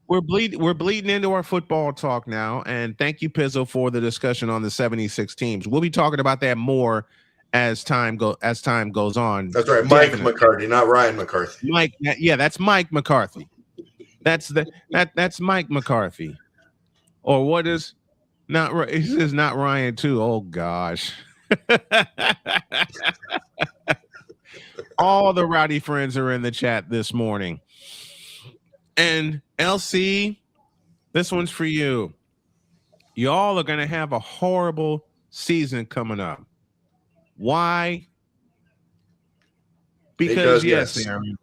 we're bleeding into our football talk now. And thank you, Pizzo, for the discussion on the 76 teams. We'll be talking about that more as time goes on. That's right, Mike McCarthy, not Ryan McCarthy. Mike, yeah, that's Mike McCarthy. That's Mike McCarthy. Or what is not? He says not Ryan too. Oh gosh. All the rowdy friends are in the chat this morning. And LC, this one's for you. Y'all are going to have a horrible season coming up. Why? Because yes, Aaron,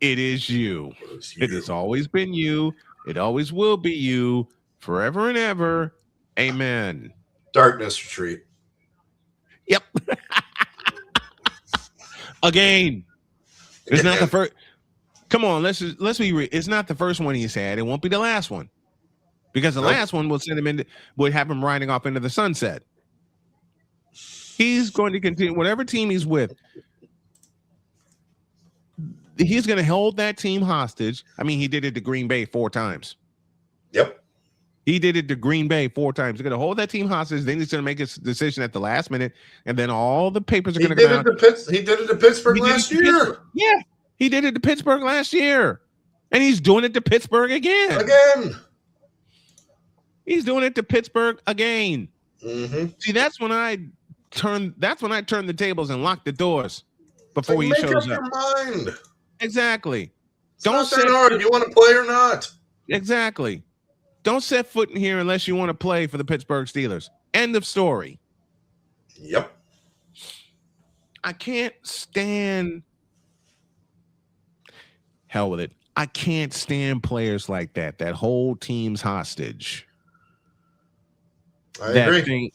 it is you. It has always been you. It always will be you forever and ever. Amen. Darkness retreat. Yep. Again, it's not the first. Come on, let's be real. It's not the first one he's had. It won't be the last one, because the last one will send him would have him riding off into the sunset. He's going to continue whatever team he's with. He's going to hold that team hostage. I mean, he did it to Green Bay 4 times. Yep. He did it to Green Bay 4 times. He's going to hold that team hostage. Then he's going to make his decision at the last minute, and then all the papers are going to come out. He did it to Pittsburgh last year. Yeah, he did it to Pittsburgh last year, and he's doing it to Pittsburgh again. He's doing it to Pittsburgh again. Mm-hmm. See, that's when I turn the tables and lock the doors before he shows up. Make up your mind. Exactly. Don't say hard. You want to play or not? Exactly. Don't set foot in here unless you want to play for the Pittsburgh Steelers. End of story. Yep. I can't stand. Hell with it. I can't stand players like that. That whole team's hostage. I agree.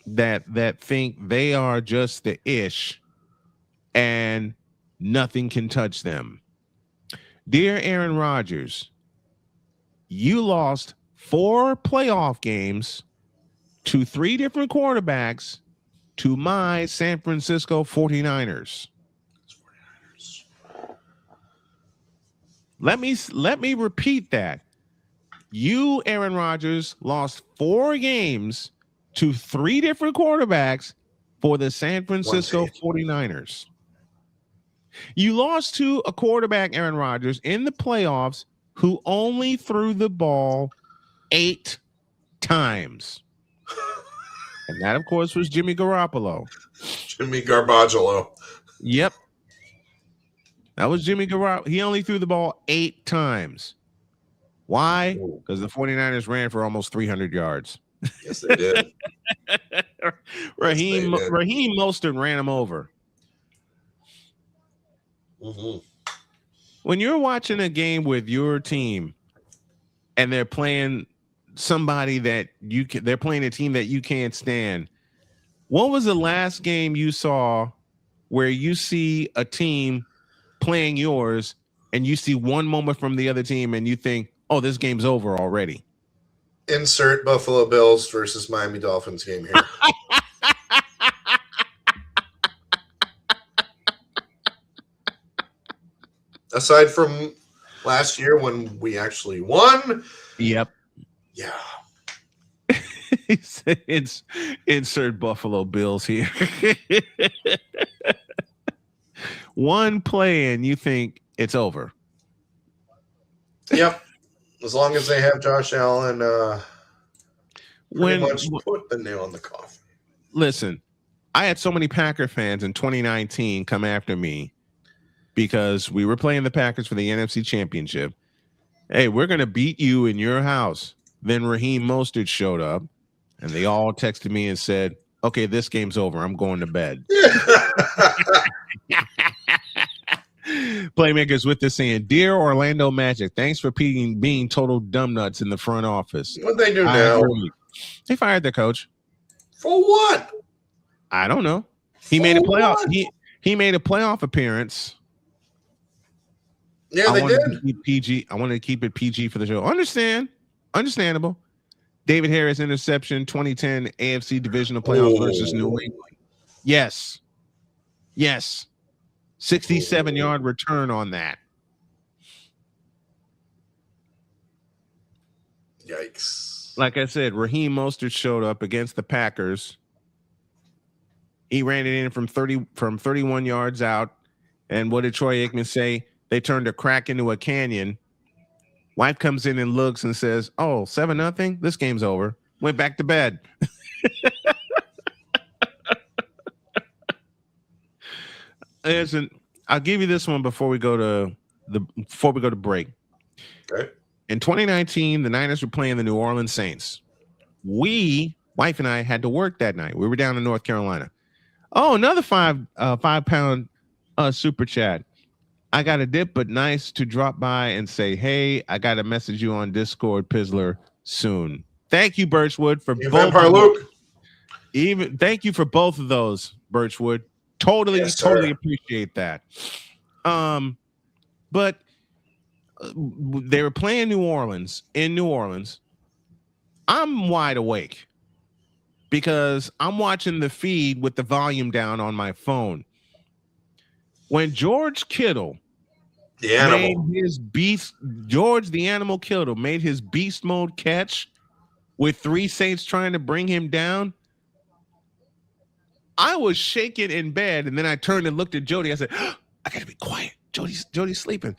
That think they are just the ish, and nothing can touch them. Dear Aaron Rodgers, you lost 4 playoff games to 3 different quarterbacks to my San Francisco 49ers. Let me repeat that. You, Aaron Rodgers, lost 4 games to 3 different quarterbacks for the San Francisco 49ers. You lost to a quarterback, Aaron Rodgers, in the playoffs who only threw the ball 8 times. And that, of course, was Jimmy Garoppolo. Jimmy Garbagelo. Yep. That was Jimmy Garoppolo. He only threw the ball 8 times. Why? Because the 49ers ran for almost 300 yards. Yes, they did. Raheem Mostert ran him over. Mm-hmm. When you're watching a game with your team and they're playing somebody that they're playing a team that you can't stand, what was the last game you saw where you see a team playing yours and you see one moment from the other team and you think, oh, this game's over already? Insert Buffalo Bills versus Miami Dolphins game here. Aside from last year when we actually won. Yep. Yeah. It's insert Buffalo Bills here. One play and you think it's over. Yep. As long as they have Josh Allen, pretty much put the nail in the coffin. Listen, I had so many Packer fans in 2019 come after me because we were playing the Packers for the NFC Championship. Hey, we're going to beat you in your house. Then Raheem Mostert showed up, and they all texted me and said, okay, this game's over. I'm going to bed. Playmakers with this saying, Dear Orlando Magic, thanks for being total dumb nuts in the front office. What they do now? They fired their coach. For what? I don't know. He made a playoff. He made a playoff appearance. Yeah, they did. I wanted to keep it PG for the show. Understandable. David Harris interception, 2010 AFC divisional playoffs versus New England. Yes. 67-yard return on that. Yikes. Like I said, Raheem Mostert showed up against the Packers. He ran it in from 31 yards out. And what did Troy Aikman say? They turned a crack into a canyon. Wife comes in and looks and says, oh, 7-0? This game's over. Went back to bed. Listen, I'll give you this one before we go to break. Okay. In 2019, the Niners were playing the New Orleans Saints. Wife and I, had to work that night. We were down in North Carolina. Oh, another £5 super chat. I got a dip, but nice to drop by and say, hey, I got to message you on Discord, Pizzler, soon. Thank you, Birchwood, for both. Thank you for both of those, Birchwood. Totally appreciate that. But they were playing New Orleans in New Orleans. I'm wide awake because I'm watching the feed with the volume down on my phone. When George Kittle made his beast mode catch with 3 Saints trying to bring him down, I was shaking in bed, and then I turned and looked at Jody. I said, I gotta be quiet. Jody's sleeping.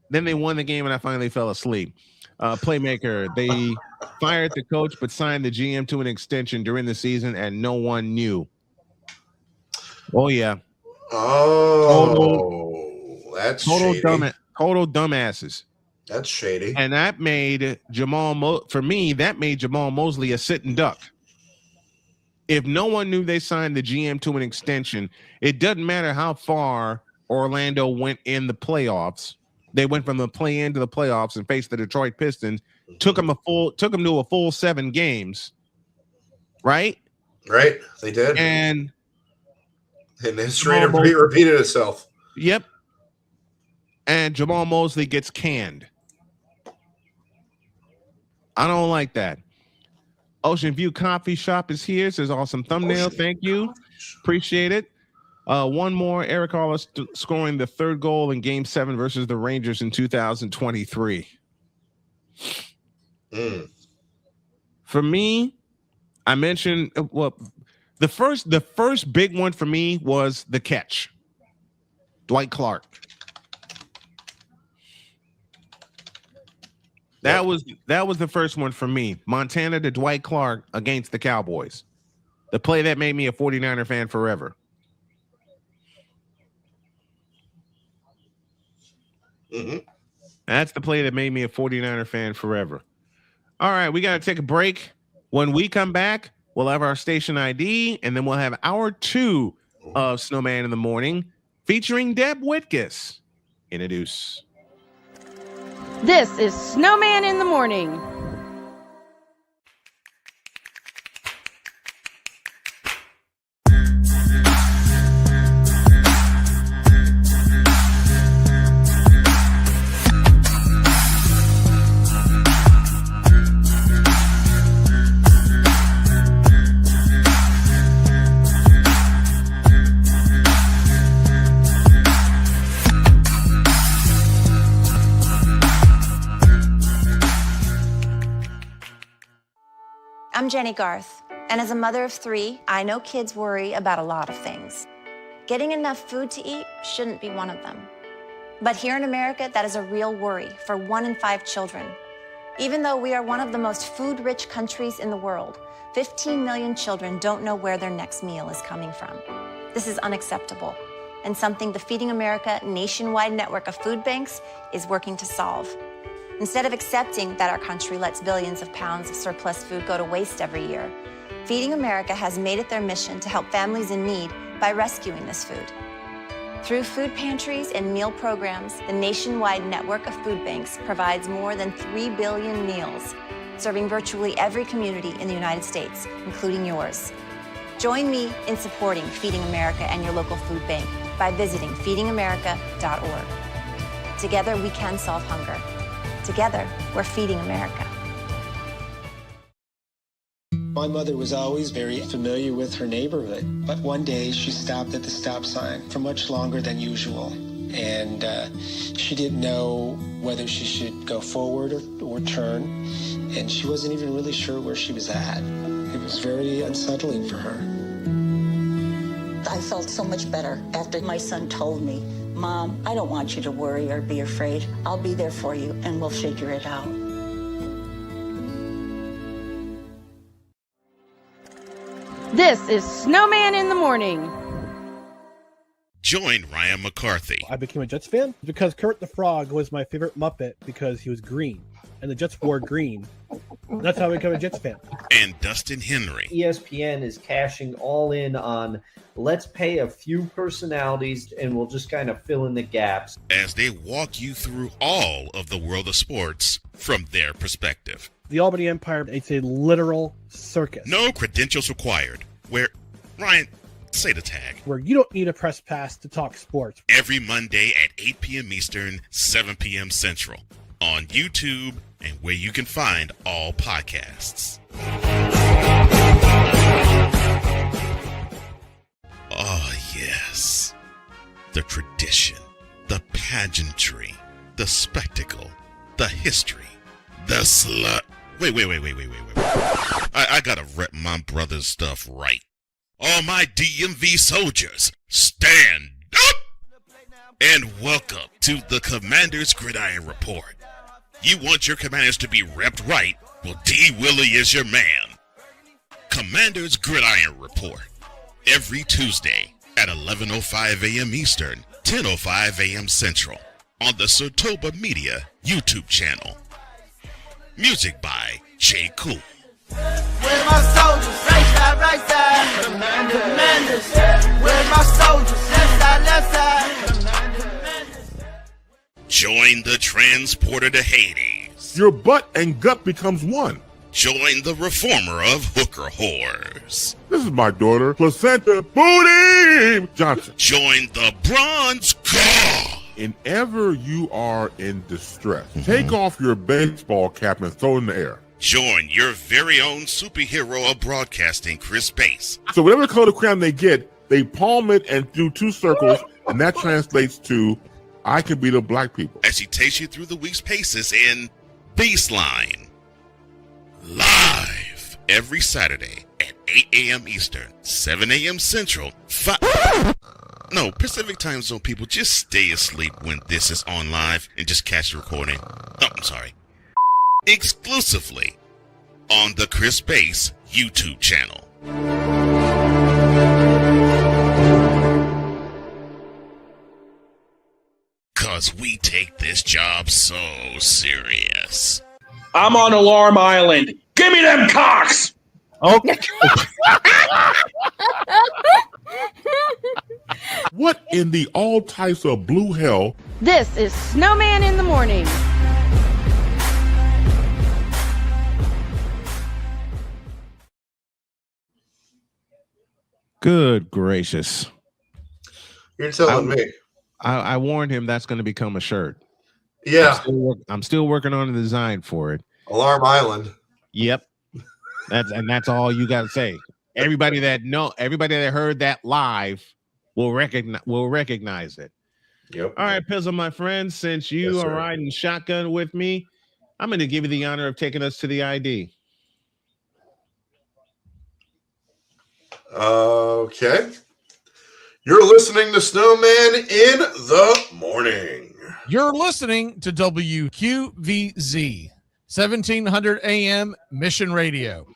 Then they won the game, and I finally fell asleep. Playmaker, they fired the coach but signed the GM to an extension during the season, and no one knew. Oh yeah. Oh, that's shady. Total dumbasses. That's shady. And that made Jamal Mosley a sitting duck. If no one knew they signed the GM to an extension, it doesn't matter how far Orlando went in the playoffs. They went from the play-in to the playoffs and faced the Detroit Pistons. Took them to a full 7 games. Right? Right. They did. And history repeated itself. Yep. And Jamal Mosley gets canned. I don't like that. Ocean View Coffee Shop is here. Says awesome thumbnail. Thank you. Appreciate it. One more. Eric Hollis scoring the 3rd goal in Game 7 versus the Rangers in 2023. For me, I mentioned the first big one for me was the catch. Dwight Clark. That was the first one for me. Montana to Dwight Clark against the Cowboys. The play that made me a 49er fan forever. That's the play that made me a 49er fan forever. All right, we got to take a break. When we come back, we'll have our station ID, and then we'll have hour 2 of Snowman in the Morning featuring Deb Whitcas. Introduce. This is Snowman in the Morning. I'm Jenny Garth, and as a mother of 3, I know kids worry about a lot of things. Getting enough food to eat shouldn't be one of them. But here in America, that is a real worry for 1 in 5 children. Even though we are one of the most food-rich countries in the world, 15 million children don't know where their next meal is coming from. This is unacceptable. and something the Feeding America nationwide network of food banks is working to solve. Instead of accepting that our country lets billions of pounds of surplus food go to waste every year, Feeding America has made it their mission to help families in need by rescuing this food. Through food pantries and meal programs, the nationwide network of food banks provides more than 3 billion meals, serving virtually every community in the United States, including yours. Join me in supporting Feeding America and your local food bank by visiting feedingamerica.org. Together, we can solve hunger. Together, we're feeding America. My mother was always very familiar with her neighborhood, but one day she stopped at the stop sign for much longer than usual, and she didn't know whether she should go forward or turn, and she wasn't even really sure where she was at. It was very unsettling for her. I felt so much better after my son told me, "Mom, I don't want you to worry or be afraid. I'll be there for you, and we'll figure it out." This is Snowman in the Morning. Join Ryan McCarthy. I became a Jets fan because Kurt the Frog was my favorite Muppet because he was green, and the Jets wore green. That's how I became a Jets fan. And Dustin Henry. ESPN is cashing all in on let's pay a few personalities and we'll just kind of fill in the gaps. As they walk you through all of the world of sports from their perspective. The Albany Empire, it's a literal circus. No credentials required. Where, Ryan, say the tag. Where you don't need a press pass to talk sports. Every Monday at 8 p.m. Eastern, 7 p.m. Central. On YouTube and where you can find all podcasts. Oh, yes. The tradition, the pageantry, the spectacle, the history, the slut. Wait. I gotta rep my brother's stuff right. All my DMV soldiers, stand up! And welcome to the Commander's Gridiron Report. You want your commanders to be repped right? Well, D. Willie is your man. Commander's Gridiron Report. Every Tuesday at 11:05 a.m. Eastern, 10:05 a.m. Central. On the Sotoba Media YouTube channel. Music by J. Cool. Where's my soldiers? Right side. Commanders. Where's my soldiers? Left side. Join the transporter to Hades. Your butt and gut becomes one. Join the reformer of hooker whores. This is my daughter, Placenta Booty Johnson. Join the bronze god. Whenever you are in distress, take off your baseball cap and throw it in the air. Join your very own superhero of broadcasting, Chris Bass. So whatever color crown they get, they palm it and do 2 circles, and that translates to, I can beat up black people. As he takes you through the week's paces in Baseline. Live every Saturday at 8 a.m. Eastern, 7 a.m. Central, No, Pacific Time Zone people, just stay asleep when this is on live and just catch the recording. Oh, I'm sorry. Exclusively on the Chris Bass YouTube channel. Cause we take this job so serious. I'm on Alarm Island. Give me them cocks! Okay. What in the all types of blue hell? This is Snowman in the Morning. Good gracious. You're telling me. I warned him that's going to become a shirt. Yeah. I'm still working on a design for it. Alarm Island. Yep. That's all you got to say. Everybody that heard that live will recognize it. Yep. All right, Pizzle, my friend, since you are riding shotgun with me, I'm going to give you the honor of taking us to the ID. Okay. You're listening to Snowman in the Morning. You're listening to WQVZ, 1700 AM Mission Radio.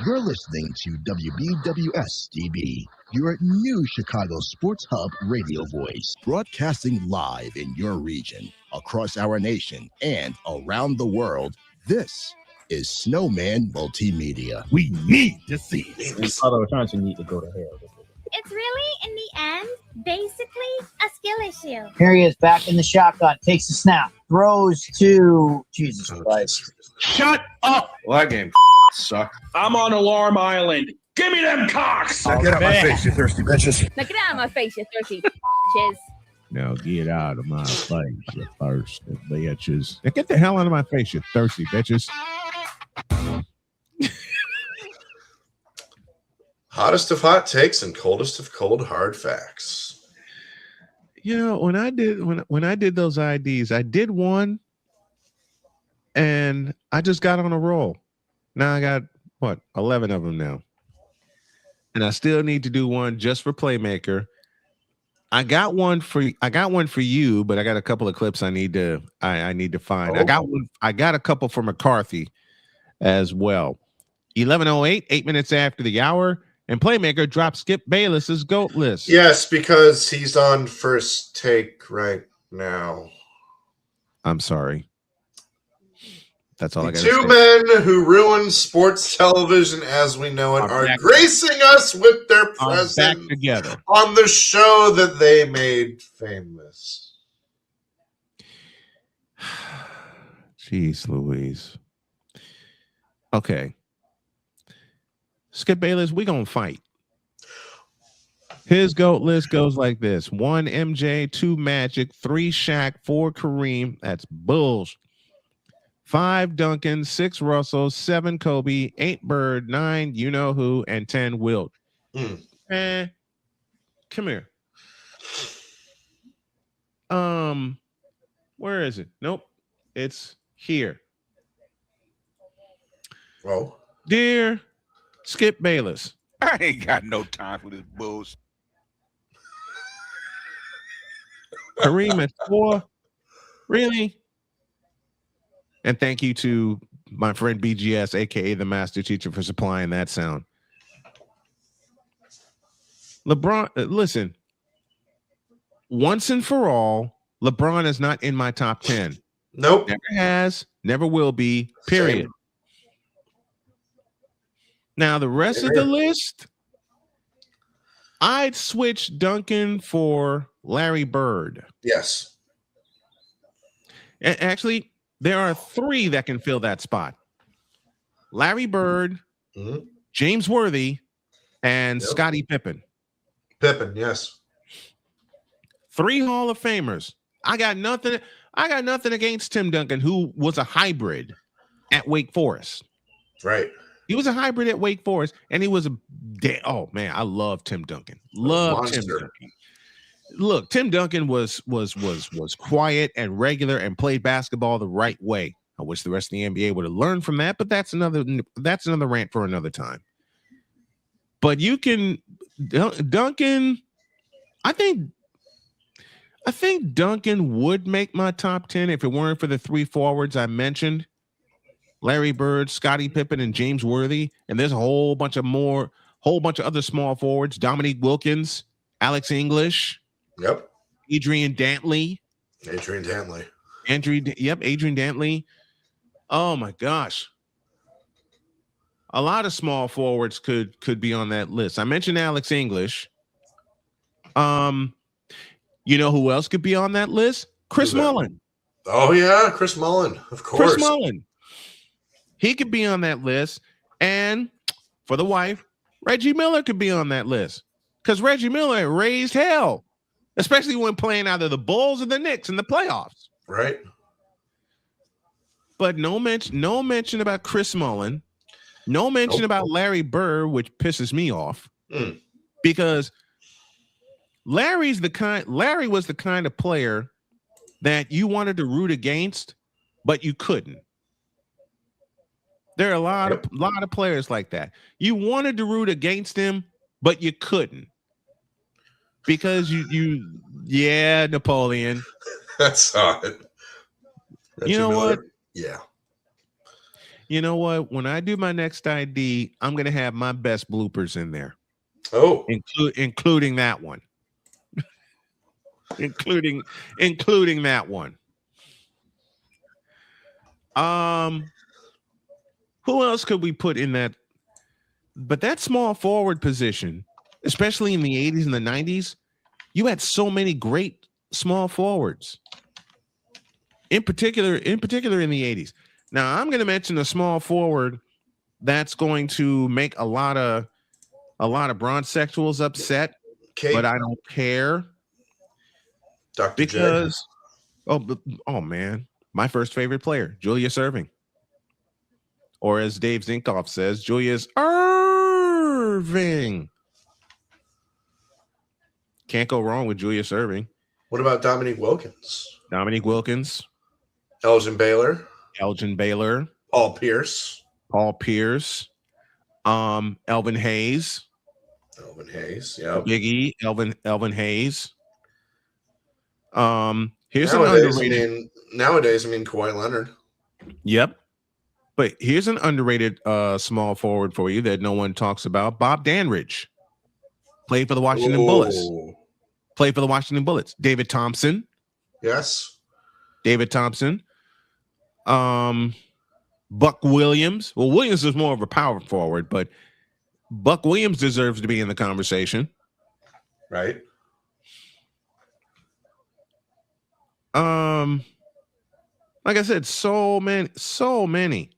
You're listening to WBWS-DB, your new Chicago Sports Hub radio voice, broadcasting live in your region, across our nation, and around the world. This is Snowman Multimedia. We need to see this. Although trying to need to go to hell. It's really, in the end, basically a skill issue. Here he is back in the shotgun, takes a snap, throws to Jesus Christ. Shut up! Well, that game sucked. I'm on Alarm Island. Give me them cocks! Now get out my face, you thirsty bitches. Now get out of my face, you thirsty bitches. Now get out of my face, you thirsty bitches. Now get the hell out of my face, you thirsty bitches. Hottest of hot takes and coldest of cold hard facts. You know, when I did those IDs, I did one and I just got on a roll. Now I got 11 of them now. And I still need to do one just for Playmaker. I got one for you, but I got a couple of clips I need to find. Oh. I got a couple for McCarthy as well. 11:08, 8 minutes after the hour. And Playmaker dropped Skip Bayless's GOAT list. Yes, because he's on first take right now. I'm sorry. That's all I got. Two men who ruined sports television as we know it are gracing us with their presence back together on the show that they made famous. Jeez Louise. Okay. Skip Bayless, we gonna fight. His GOAT list goes like this: 1 MJ, 2 Magic, 3 Shaq, 4 Kareem. That's bullshit. 5 Duncan, 6 Russell, 7 Kobe, 8 Bird, 9 you know who, and 10 Wilt. Come here. Where is it? Nope, it's here. Oh, dear Skip Bayless, I ain't got no time for this bullshit. Kareem at 4, really? And thank you to my friend BGS, aka the Master Teacher, for supplying that sound. LeBron, listen. Once and for all, LeBron is not in my top 10. Nope. Never has, never will be, period. Same. Now, the rest of the list, I'd switch Duncan for Larry Bird. Yes. Actually, there are 3 that can fill that spot. Larry Bird, James Worthy, and Scottie Pippen. Pippen, yes. 3 Hall of Famers. I got nothing against Tim Duncan, who was a hybrid at Wake Forest. Right. He was a hybrid at Wake Forest, and he was oh man, I love Tim Duncan. Love Tim Duncan. Look, Tim Duncan was quiet and regular and played basketball the right way. I wish the rest of the NBA would have learned from that, but that's another rant for another time. But you can Duncan, I think Duncan would make my top 10 if it weren't for the 3 forwards I mentioned. Larry Bird, Scottie Pippen, and James Worthy. And there's a whole bunch of other small forwards. Dominique Wilkins, Alex English. Yep. Adrian Dantley. Adrian Dantley. Adrian Dantley. Oh my gosh. A lot of small forwards could be on that list. I mentioned Alex English. You know who else could be on that list? Chris Mullin. Oh yeah, Chris Mullin, of course. Chris Mullin. He could be on that list. And for the wife, Reggie Miller could be on that list. Because Reggie Miller raised hell, especially when playing either the Bulls or the Knicks in the playoffs. Right. But no mention about Chris Mullin. No mention about Larry Bird, which pisses me off. Because Larry was the kind of player that you wanted to root against, but you couldn't. There are a lot of players like that. You wanted to root against him, but you couldn't. Because Napoleon. I saw it. You know what? Yeah. You know what? When I do my next ID, I'm going to have my best bloopers in there. Oh, including that one. including that one. Who else could we put in that? But that small forward position, especially in the 80s and the 90s, you had so many great small forwards. In particular in the 80s. Now, I'm going to mention a small forward that's going to make a lot of bronsexuals upset, but I don't care. Dr. J. Oh man, my first favorite player, Julius Erving. Or as Dave Zinkoff says, Julius Erving. Can't go wrong with Julius Erving. What about Dominique Wilkins? Dominique Wilkins. Elgin Baylor. Paul Pierce. Elvin Hayes. Yeah. Big E. Elvin Hayes. Here's nowadays, an underrated. Nowadays, Kawhi Leonard. Yep. But here's an underrated small forward for you that no one talks about. Bob Danridge. Played for the Washington Bullets. David Thompson. Yes. David Thompson. Buck Williams. Well, Williams is more of a power forward, but Buck Williams deserves to be in the conversation. Right. Like I said, so many.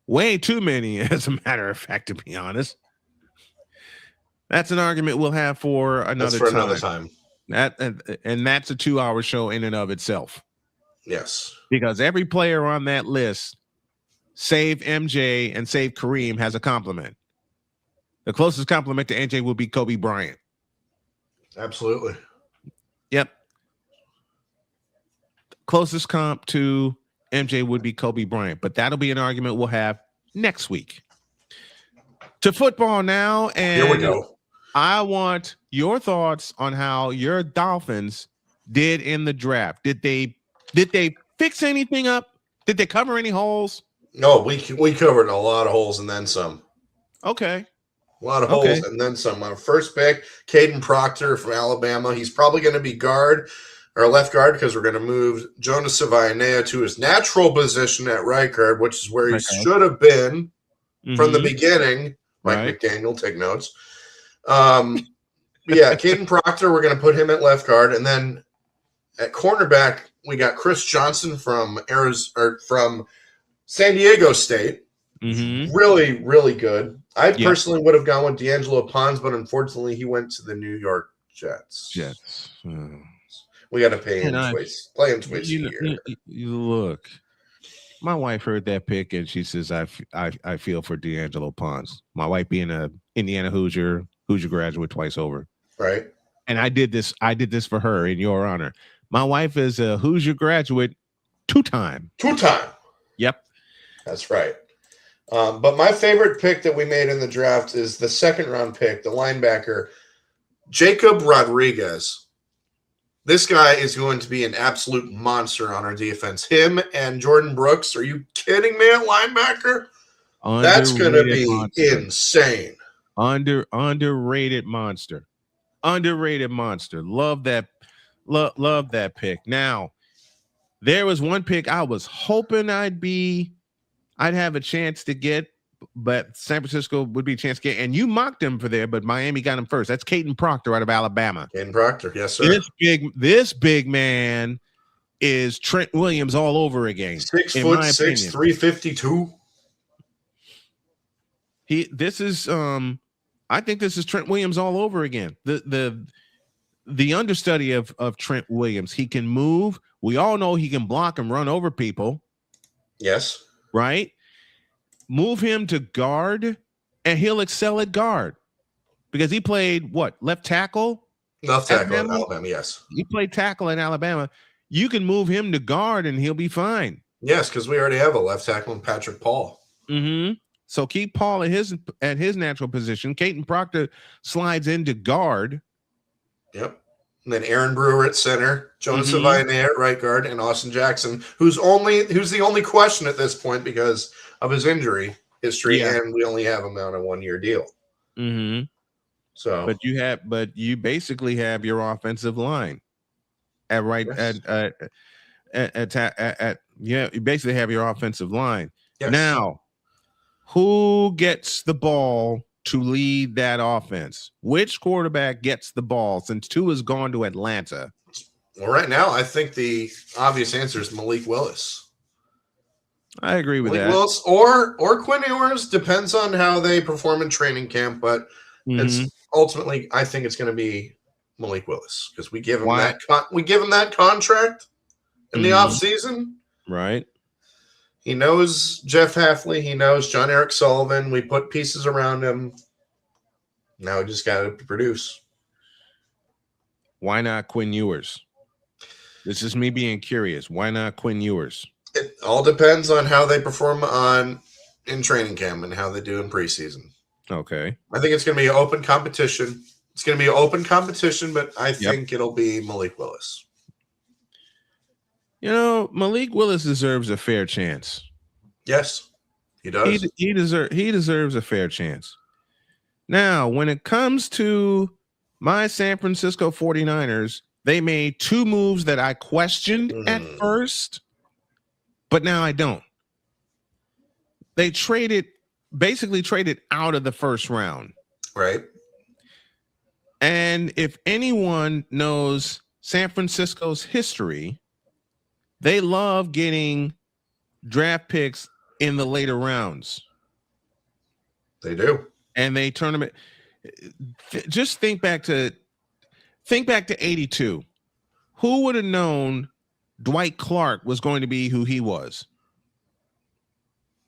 Way too many, as a matter of fact, to be honest. That's an argument we'll have for another time. And that's a 2-hour show in and of itself. Yes. Because every player on that list, save MJ and save Kareem, has a compliment. The closest compliment to MJ would be Kobe Bryant. Absolutely. Yep. Closest comp to MJ would be Kobe Bryant, but that'll be an argument we'll have next week. To football now, and here we go. I want your thoughts on how your Dolphins did in the draft. Did they fix anything up? Did they cover any holes? No, we covered a lot of holes and then some. Okay. A lot of holes and then some. Our first pick, Caden Proctor from Alabama. He's probably going to be left guard, because we're going to move Jonas Savaianea to his natural position at right guard, which is where he should have been from the beginning. Mike McDaniel, take notes. Caden Proctor, we're going to put him at left guard, and then at cornerback we got Chris Johnson from San Diego State. Really, really good. I personally would have gone with D'Angelo Pons, but unfortunately he went to the New York Jets. We got to pay him twice. Play him twice a year. You look. My wife heard that pick and she says, "I feel for D'Angelo Pons." My wife being a Indiana Hoosier graduate twice over, right? And I did this for her in your honor. My wife is a Hoosier graduate, two-time. Yep, that's right. But my favorite pick that we made in the draft is the second-round pick, the linebacker Jacob Rodriguez. This guy is going to be an absolute monster on our defense. Him and Jordan Brooks. Are you kidding me at linebacker? That's going to be insane. Underrated monster. Love that. Love that pick. Now, there was one pick I was hoping I'd have a chance to get, but San Francisco would be a chance to get, and you mocked him for there, but Miami got him first. That's Caden Proctor out of Alabama. Caden Proctor, yes, sir. This big man is Trent Williams all over again. 6'6", 352. I think this is Trent Williams all over again. The understudy of Trent Williams. He can move. We all know he can block and run over people. Yes. Right? Move him to guard, and he'll excel at guard. Because he played, left tackle? Left tackle in Alabama, yes. He played tackle in Alabama. You can move him to guard, and he'll be fine. Yes, because we already have a left tackle in Patrick Paul. So keep Paul at his natural position. Caden Proctor slides into guard. Yep. And then Aaron Brewer at center, Jonas Savaianea at right guard, and Austin Jackson, who's the only question at this point because of his injury history, and we only have him on a 1-year deal. So, but you basically have your offensive line at right you basically have your offensive line. Yes. Now, who gets the ball to lead that offense? Which quarterback gets the ball since Tua has gone to Atlanta? Well, right now, I think the obvious answer is Malik Willis. I agree with Malik that. Willis or Quinn Ewers, depends on how they perform in training camp, but it's ultimately, I think it's going to be Malik Willis because we give him that contract in the offseason. Right. He knows Jeff Hafley. He knows John Eric Sullivan. We put pieces around him. Now we just got to produce. Why not Quinn Ewers? This is me being curious. Why not Quinn Ewers? It all depends on how they perform in training camp and how they do in preseason. Okay. I think it's going to be an open competition. It's going to be an open competition, but I think it'll be Malik Willis. You know, Malik Willis deserves a fair chance. Yes, he does. He deserves a fair chance. Now, when it comes to my San Francisco 49ers, they made two moves that I questioned at first, but now I don't. They basically traded out of the first round. Right. And if anyone knows San Francisco's history, they love getting draft picks in the later rounds. They do. And they turn them. Just think back to 82. Who would have known Dwight Clark was going to be who he was?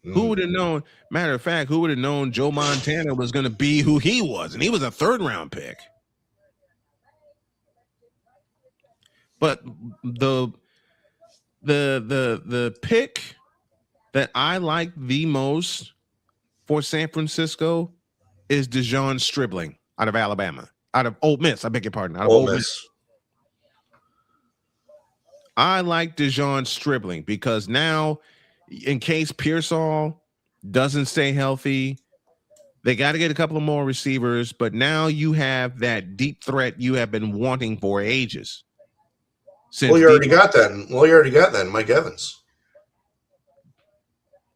Who would have known? Matter of fact, who would have known Joe Montana was going to be who he was? And he was a third-round pick. But the pick that I like the most for San Francisco is DeJon Stribling out of Alabama, out of Ole Miss. I beg your pardon. Out of Ole Miss. I like DeJon Stribling because now, in case Pearsall doesn't stay healthy, they got to get a couple of more receivers. But now you have that deep threat you have been wanting for ages. Well, you already got that. Mike Evans.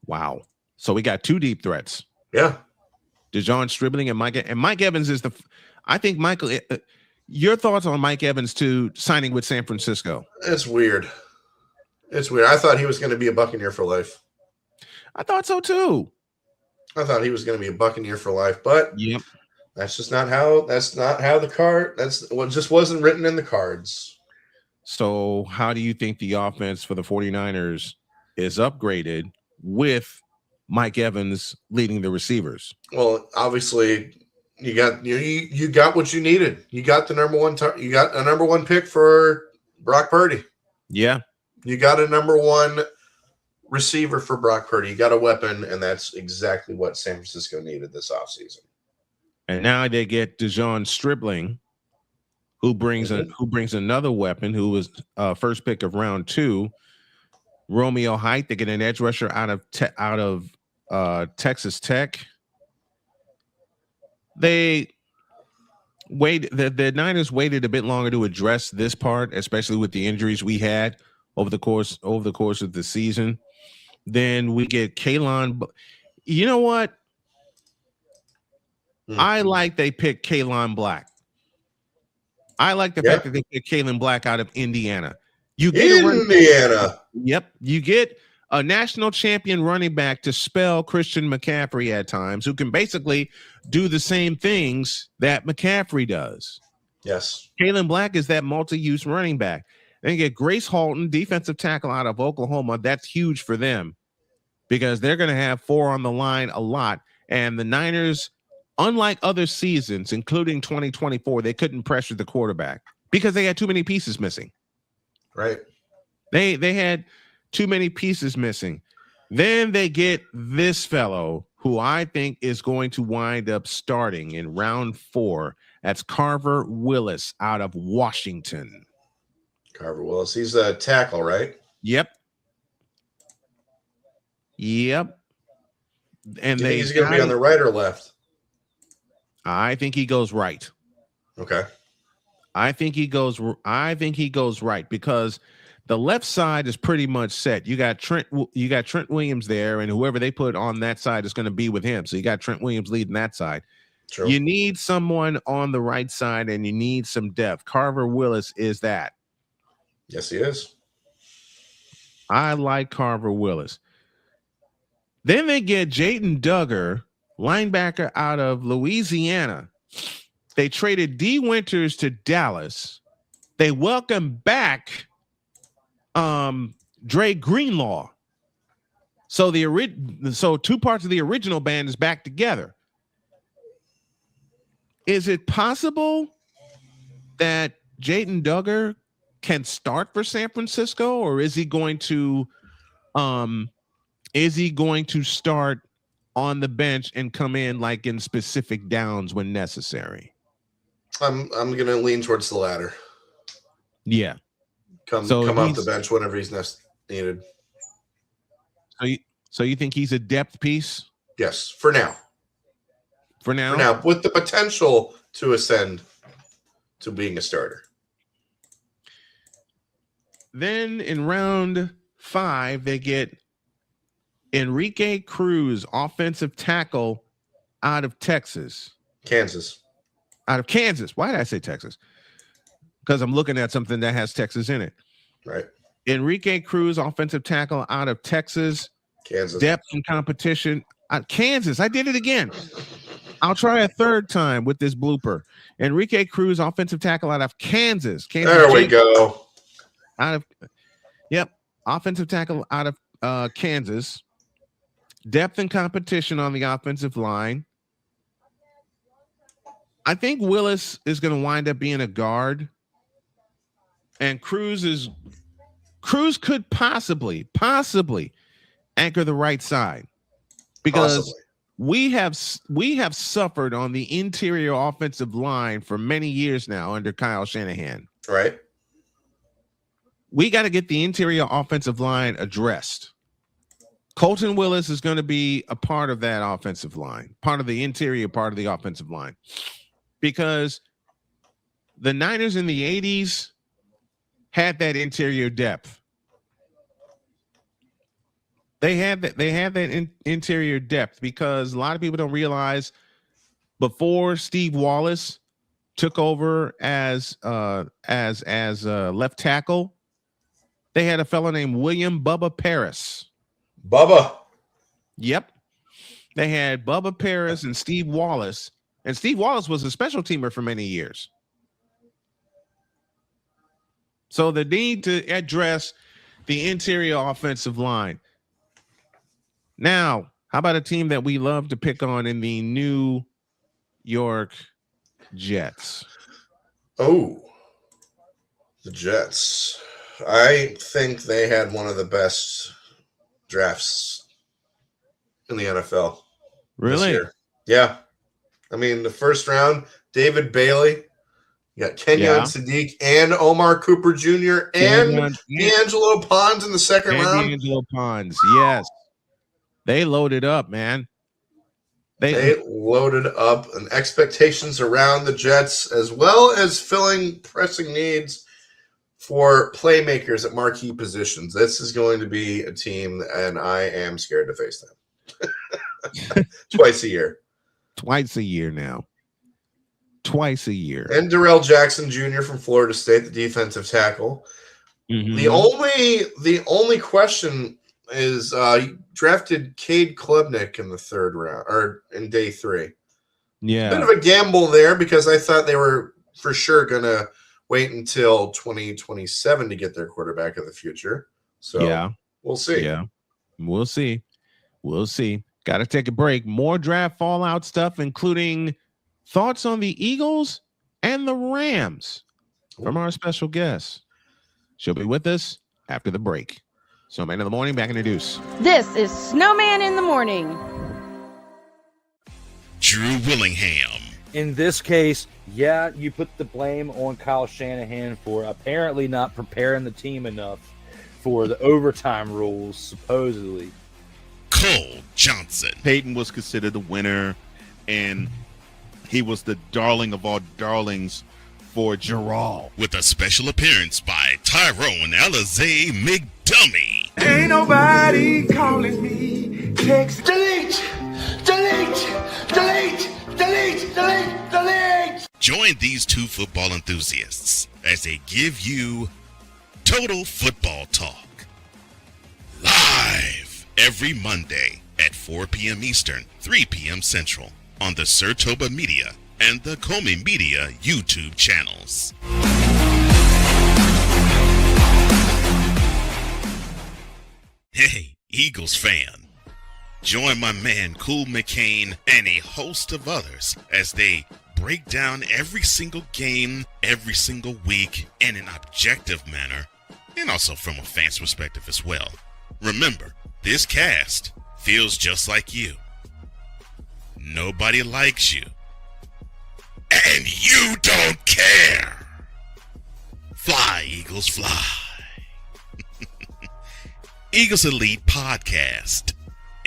Wow. So we got two deep threats. Yeah. DeJon Stribling and Mike Evans is I think Michael, your thoughts on Mike Evans signing with San Francisco? It's weird. I thought he was going to be a Buccaneer for life. I thought so too. I thought he was going to be a Buccaneer for life, but that's just not how the card, that's what just wasn't written in the cards. So how do you think the offense for the 49ers is upgraded with Mike Evans leading the receivers? Well, obviously you got what you needed. You got the number one pick for Brock Purdy. Yeah. You got a number one receiver for Brock Purdy. You got a weapon, and that's exactly what San Francisco needed this offseason. And now they get DeJon Stribling, who brings another weapon, who was first pick of round 2, Romeo Height. They get an edge rusher out of Texas Tech. The Niners waited a bit longer to address this part, especially with the injuries we had over the course of the season. Then we get Kalen. You know what? I like they picked Kalen Black. I like the fact that they picked Kalen Black out of Indiana. You get Indiana. You get a national champion running back to spell Christian McCaffrey at times, who can basically do the same things that McCaffrey does. Yes. Kalen Black is that multi-use running back. Then you get Grace Halton, defensive tackle out of Oklahoma. That's huge for them because they're going to have 4 on the line a lot. And the Niners, unlike other seasons, including 2024, they couldn't pressure the quarterback because they had too many pieces missing. Right. They had too many pieces missing. Then they get this fellow who I think is going to wind up starting in round 4. That's Carver Willis out of Washington. Carver Willis. He's a tackle, right? Yep. And he's going to be on the right or left? I think he goes right. Okay. I think he goes right because the left side is pretty much set. You got Trent Williams there, and whoever they put on that side is going to be with him. So you got Trent Williams leading that side. True. You need someone on the right side, and you need some depth. Carver Willis is that. Yes, he is. I like Carver Willis. Then they get Jaden Duggar, linebacker out of Louisiana. They traded D. Winters to Dallas. They welcome back Dray Greenlaw. So two parts of the original band is back together. Is it possible that Jaden Duggar can start for San Francisco, or is he going to start on the bench and come in like in specific downs when necessary? I'm going to lean towards the latter. Yeah. Come off the bench whenever he's needed. So you think he's a depth piece? Yes, for now. For now? For now, with the potential to ascend to being a starter. Then in round 5, they get Enrique Cruz, offensive tackle out of Texas. Out of Kansas. Why did I say Texas? Because I'm looking at something that has Texas in it. Right. Enrique Cruz, offensive tackle out of Texas. Kansas. Depth and competition. Kansas. I did it again. I'll try a third time with this blooper. Enrique Cruz, offensive tackle out of Kansas. There we go. Offensive tackle out of Kansas. Depth and competition on the offensive line. I think Willis is going to wind up being a guard, and Cruz could possibly anchor the right side, because we have suffered on the interior offensive line for many years now under Kyle Shanahan. Right. We got to get the interior offensive line addressed. Colton Willis is going to be a part of that offensive line, part of the interior part of the offensive line, because the Niners in the 80s had that interior depth. They had that interior depth, because a lot of people don't realize before Steve Wallace took over as left tackle, they had a fellow named William Bubba Paris. Bubba. Yep. They had Bubba Paris and Steve Wallace. And Steve Wallace was a special teamer for many years. So the need to address the interior offensive line. Now, how about a team that we love to pick on in the New York Jets? Oh, the Jets. I think they had one of the best drafts in the NFL. Really? This year. Yeah. I mean, the first round, David Bailey, you got Kenyon Sadiq and Omar Cooper Jr. and D'Angelo Pons in the second round. D'Angelo Pons, yes. They loaded up, man. They loaded up, and expectations around the Jets, as well as filling pressing needs for playmakers at marquee positions. This is going to be a team, and I am scared to face them. Twice a year. Twice a year now. Twice a year. And Darrell Jackson Jr. from Florida State, the defensive tackle. Mm-hmm. The only question is drafted Cade Klubnik in the third round, or in day 3. Yeah. Bit of a gamble there, because I thought they were for sure going to wait until 2027 to get their quarterback of the future. So yeah, we'll see. Yeah, we'll see. We'll see. Got to take a break. More draft fallout stuff, including thoughts on the Eagles and the Rams from our special guest. She'll be with us after the break. Snowman in the morning, back in the deuce. This is Snowman in the morning. Drew Willingham. In this case, yeah, you put the blame on Kyle Shanahan for apparently not preparing the team enough for the overtime rules, He was the darling of all darlings for Gerald. With a special appearance by Tyrone Alizé McDummy. Ain't nobody calling me. Text. Delete. Join these two football enthusiasts as they give you Total Football Talk. Live every Monday at 4 p.m. Eastern, 3 p.m. Central on the Sertoba Media and the Comey Media YouTube channels. Hey, Eagles fan. Join my man Cool McCain and a host of others as they break down every single game, every single week in an objective manner, and also from a fan's perspective as well. Remember, this cast feels just like you. Nobody likes you. And you don't care. Fly, Eagles, fly. Eagles Elite Podcast.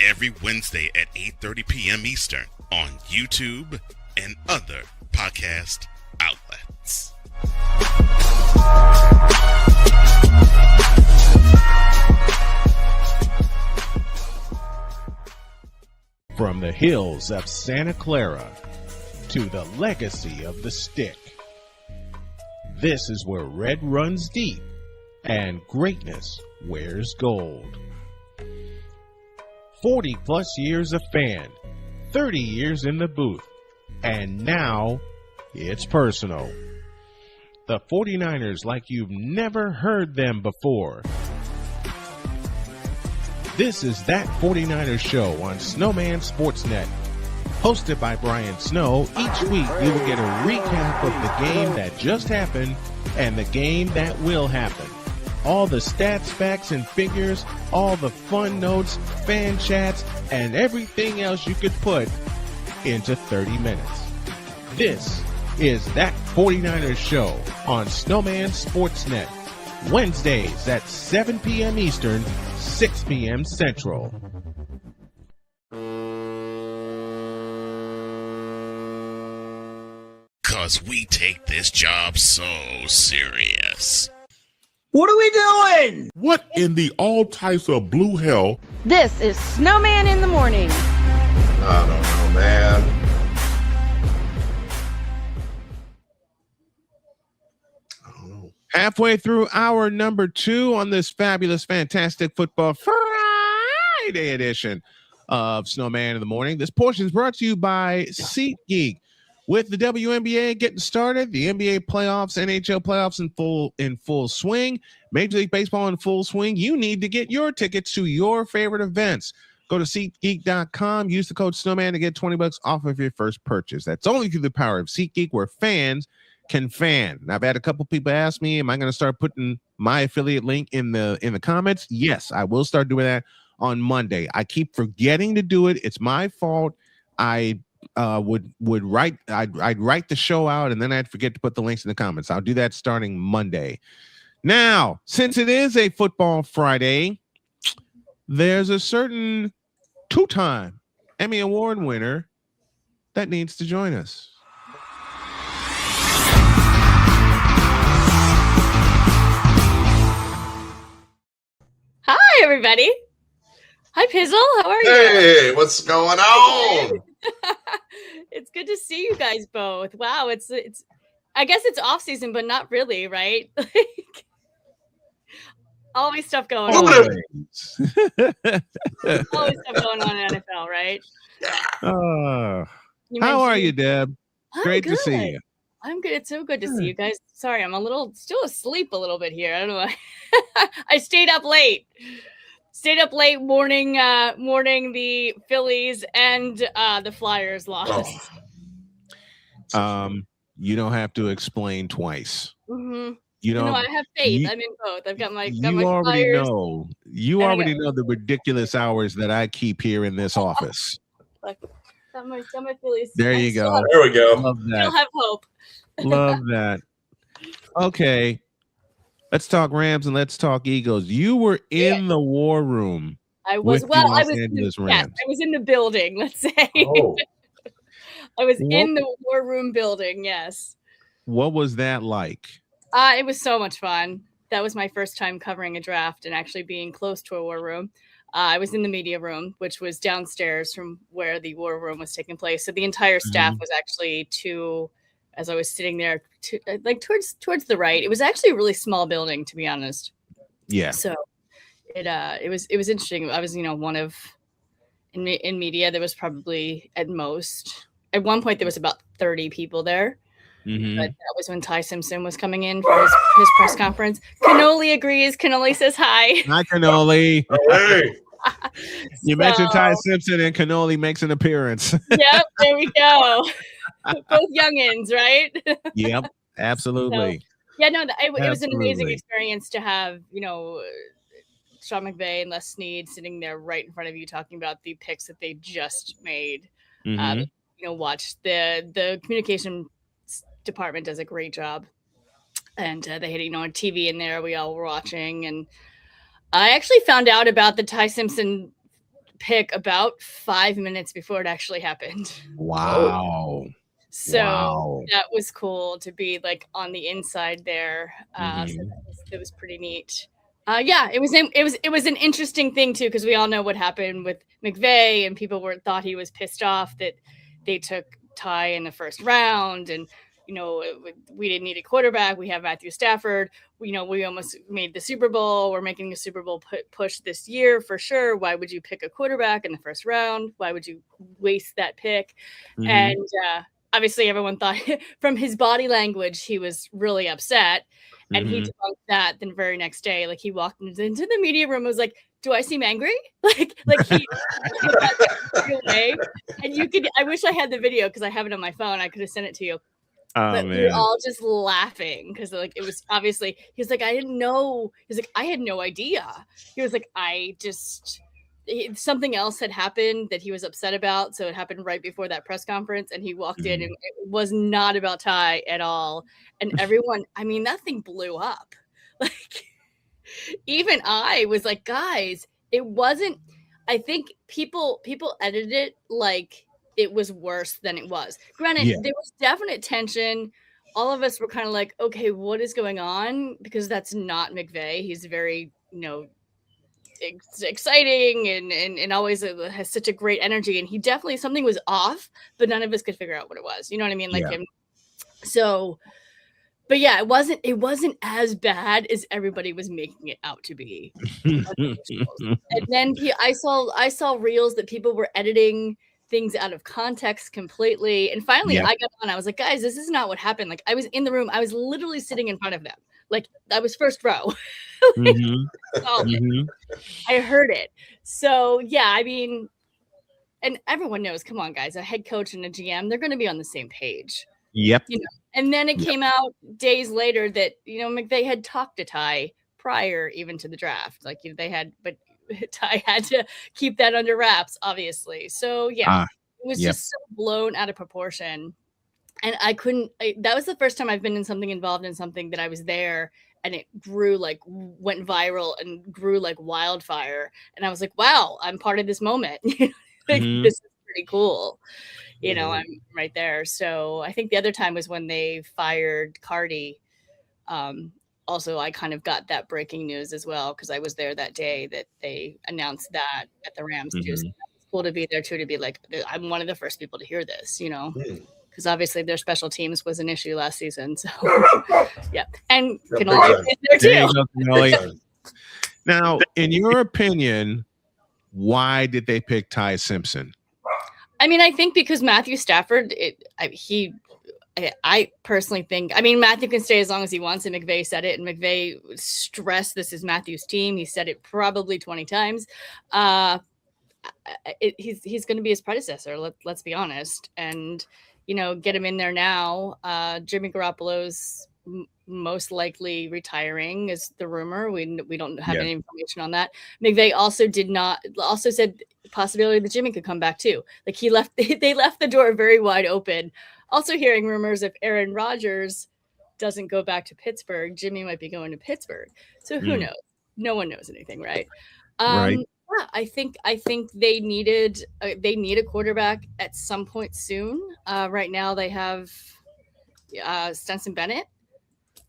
Every Wednesday at 8:30 p.m. Eastern on YouTube and other podcast outlets. From the hills of Santa Clara to the legacy of the stick, this is where red runs deep and greatness wears gold. 40 plus years of fan, 30 years in the booth, and now it's personal. The 49ers like you've never heard them before. This is That 49ers Show on Snowman Sportsnet. Hosted by Brian Snow, each week you will get a recap of the game that just happened and the game that will happen. All the stats, facts, and figures, all the fun notes, fan chats, and everything else you could put into 30 minutes. This is That 49ers Show on Snowman Sportsnet. Wednesdays at 7 p.m. Eastern, 6 p.m. Central. Cause we take this job so serious. What are we doing? What in the all types of blue hell? This is Snowman in the Morning. I don't know, man. Halfway through hour number 2 on this fabulous, fantastic football Friday edition of Snowman in the Morning. This portion is brought to you by SeatGeek. With the WNBA getting started, the NBA playoffs, NHL playoffs in full swing, Major League Baseball in full swing, you need to get your tickets to your favorite events. Go to SeatGeek.com, use the code Snowman to get $20 off of your first purchase. That's only through the power of SeatGeek, where fans can fan. And I've had a couple people ask me, am I going to start putting my affiliate link in the comments? Yes, I will start doing that on Monday. I keep forgetting to do it. It's my fault. I'd write the show out and then I'd forget to put the links in the comments. I'll do that starting Monday. Now, since it is a football Friday, there's a certain 2-time Emmy Award winner that needs to join us. Hi, everybody. Hi, Pizzle. How are you? Hey, what's going on? It's good to see you guys both. Wow, it's. I guess it's off season, but not really, right? Like, always stuff going on. Always stuff going on in NFL, right? How are you, Deb? I'm Great to good. see you. I'm good. It's so good to see you guys. Sorry, I'm still asleep a little bit here. I don't know why. I stayed up late. Mourning the Phillies and the Flyers lost. You don't have to explain twice. Mm-hmm. You know, I have faith. I'm in both. I've got my you already Flyers. know. You already know the ridiculous hours that I keep here in this office. Look, got my Phillies. There you go. There we go. Love that. Still have hope. Love that. Okay. Let's talk Rams and let's talk Eagles. You were in the war room. I was with the Los I was Angeles yes, Rams. I was in the building, let's say. Oh. I was in the war room building. Yes. What was that like? It was so much fun. That was my first time covering a draft and actually being close to a war room. I was in the media room, which was downstairs from where the war room was taking place. So the entire staff was actually as I was sitting there, like towards the right. It was actually a really small building, to be honest. Yeah. So it was interesting. I was, one of in media. There was probably at one point there was about 30 people there. Mm-hmm. But that was when Ty Simpson was coming in for his press conference. Cannoli agrees. Cannoli says hi. Hi, Cannoli. Hey. You mentioned Ty Simpson and Cannoli makes an appearance. Yep, there we go. Both youngins, right? Yep, absolutely. So, yeah, no, it was an amazing experience to have, Sean McVay and Les Snead sitting there right in front of you talking about the picks that they just made. Watch the communication department does a great job, and they had on TV in there. We all were watching, and I actually found out about the Ty Simpson pick about 5 minutes before it actually happened. Wow. So that was cool to be like on the inside there. So that was pretty neat. It was an interesting thing too, because we all know what happened with McVay, and people thought he was pissed off that they took Ty in the first round, and we didn't need a quarterback. We have Matthew Stafford. We almost made the Super Bowl. We're making a Super Bowl push this year for sure. Why would you pick a quarterback in the first round? Why would you waste that pick? And obviously everyone thought from his body language, he was really upset. And he debunked that the very next day. Like he walked into the media room and was like, do I seem angry? like he away. And I wish I had the video because I have it on my phone. I could have sent it to you. But we were all just laughing because it was obviously, he was like, I didn't know. He's like, I had no idea. He was like, something else had happened that he was upset about. So it happened right before that press conference, and he walked in and it was not about Ty at all. And everyone, that thing blew up. Like even I was like, guys, it wasn't, I think people edited it like it was worse than it was. Granted, there was definite tension. All of us were kind of like, okay, what is going on? Because that's not McVay. He's very, exciting and always has such a great energy. And he definitely, something was off, but none of us could figure out what it was. You know what I mean? Like him. So, but yeah, it wasn't as bad as everybody was making it out to be. And then I saw reels that people were editing things out of context completely. And finally I got on. I was like, guys, this is not what happened. Like I was in the room. I was literally sitting in front of them. Like I was first row. I heard it. So yeah, and everyone knows, come on guys, a head coach and a GM, they're going to be on the same page. Yep. And then it came out days later that, McVay had talked to Ty prior even to the draft. Like but Ty had to keep that under wraps, obviously. So yeah, it was just so blown out of proportion. And that was the first time I've been involved in something that I was there, and it went viral and grew like wildfire. And I was like, wow, I'm part of this moment. This is pretty cool. I'm right there. So I think the other time was when they fired Cardi. Also, I kind of got that breaking news as well, because I was there that day that they announced that at the Rams too. So it's cool to be there too, to be like, I'm one of the first people to hear this, because obviously their special teams was an issue last season. So yeah, and Cannoli is there too. Now, in your opinion, why did they pick Ty Simpson? I think because Matthew Stafford, I personally think, Matthew can stay as long as he wants, and McVay said it, and McVay stressed this is Matthew's team. He said it probably 20 times. He's going to be his predecessor. Let's be honest, and get him in there now. Jimmy Garoppolo's most likely retiring is the rumor. We don't have any information on that. McVay also said possibility that Jimmy could come back too. Like they left the door very wide open. Also hearing rumors if Aaron Rodgers doesn't go back to Pittsburgh, Jimmy might be going to Pittsburgh. So who knows? No one knows anything, right? Right. I think they need a quarterback at some point soon. Right now they have Stetson Bennett,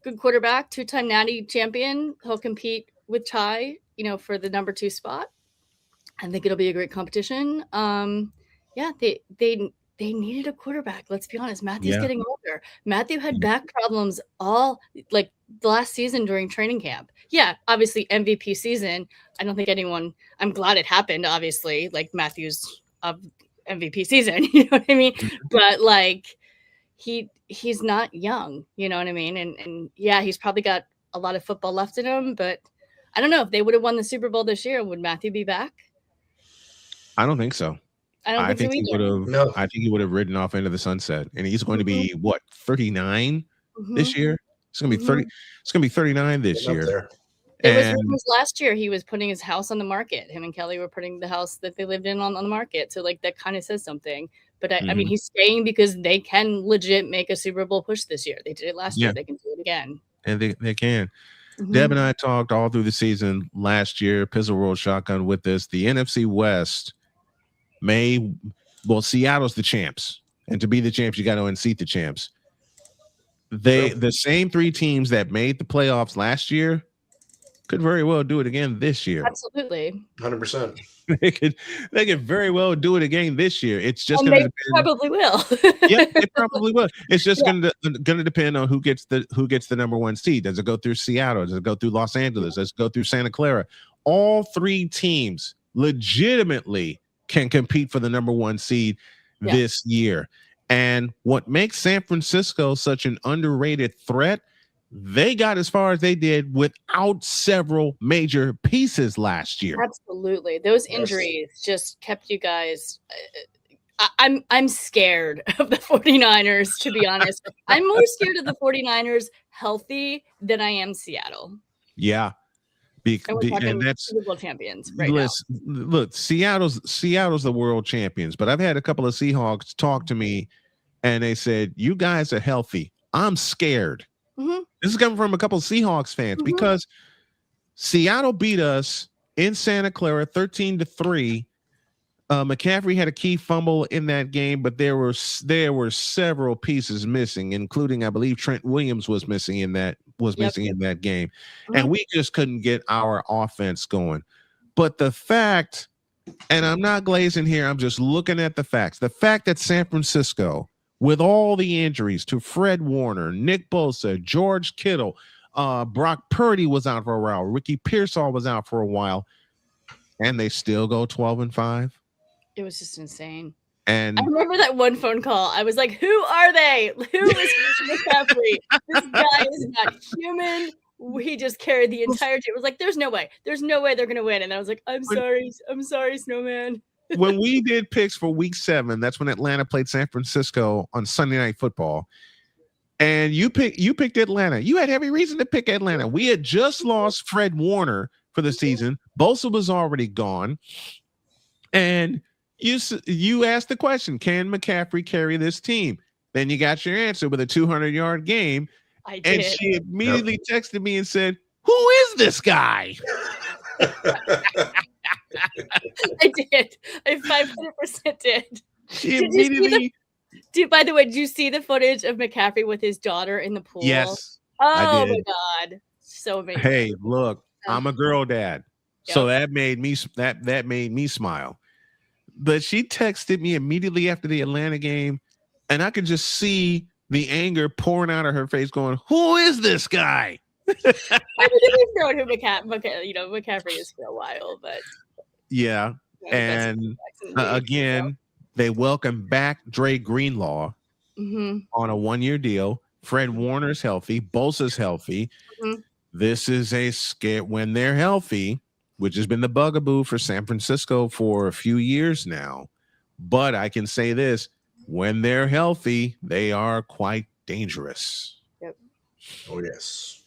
good quarterback, 2-time Natty champion. He'll compete with Ty, for the number 2 spot. I think it'll be a great competition. They needed a quarterback. Let's be honest. Matthew's getting older. Matthew had back problems all the last season during training camp. Yeah, obviously MVP season. I don't think I'm glad it happened, obviously, Matthew's MVP season, you know what I mean? But he's not young, you know what I mean? And yeah, he's probably got a lot of football left in him, but I don't know if they would have won the Super Bowl this year. Would Matthew be back? I don't think so. I think he would have. No. I think he would have ridden off into the sunset, and he's going to be 39 this year. It's going to be 30. It's going to be 39 this year. It was rumors last year he was putting his house on the market. Him and Kelly were putting the house that they lived in on the market. So that kind of says something. But I mean, he's staying because they can legit make a Super Bowl push this year. They did it last year. They can do it again. And they can. Deb and I talked all through the season last year. Pizzle World Shotgun with this. The NFC West Seattle's the champs, and to be the champs, you got to unseat the champs. The same 3 teams that made the playoffs last year could very well do it again this year. Absolutely, 100%. They could very well do it again this year. It's just going to depend. Probably will. Yeah, it probably will. It's just going to depend on who gets the number 1 seed. Does it go through Seattle? Does it go through Los Angeles? Does it go through Santa Clara? All 3 teams legitimately can compete for the number 1 seed this year. And what makes San Francisco such an underrated threat, they got as far as they did without several major pieces last year. Absolutely. Those injuries just kept you guys. I'm scared of the 49ers, to be honest. I'm more scared of the 49ers healthy than I am Seattle. Yeah. And that's Super Bowl champions right now. Look, Seattle's the world champions, but I've had a couple of Seahawks talk to me, and they said, "You guys are healthy. I'm scared." This is coming from a couple of Seahawks fans because Seattle beat us in Santa Clara 13-3. McCaffrey had a key fumble in that game, but there were several pieces missing, including I believe Trent Williams was missing in that game, and we just couldn't get our offense going. But the fact, and I'm not glazing here, I'm just looking at the facts. The fact that San Francisco, with all the injuries to Fred Warner, Nick Bosa, George Kittle, Brock Purdy was out for a while, Ricky Pearsall was out for a while, and they still go 12-5. It was just insane. And I remember that one phone call. I was like, who are they? Who is McCaffrey? This guy is not human. He just carried the entire team. It was like, there's no way. There's no way they're going to win. And I was like, I'm sorry, Snowman. When we did picks for week 7, that's when Atlanta played San Francisco on Sunday Night Football. And you picked Atlanta. You had every reason to pick Atlanta. We had just lost Fred Warner for the season. Bosa was already gone. And you asked the question, can McCaffrey carry this team? Then you got your answer with a 200-yard game. I did. And she immediately texted me and said, who is this guy? I did. I 500% did. She immediately. By the way, did you see the footage of McCaffrey with his daughter in the pool? Yes. Oh my God. So amazing. Hey, look, I'm a girl dad. Yep. So that made me smile. But she texted me immediately after the Atlanta game, and I could just see the anger pouring out of her face going, who is this guy? I mean, we've known who McCaffrey is for a while, but yeah. And again, they welcome back Dray Greenlaw on a 1-year deal. Fred Warner's healthy. Bosa's healthy. This is a scare when they're healthy, which has been the bugaboo for San Francisco for a few years now. But I can say this, when they're healthy, they are quite dangerous. Yep. Oh, yes.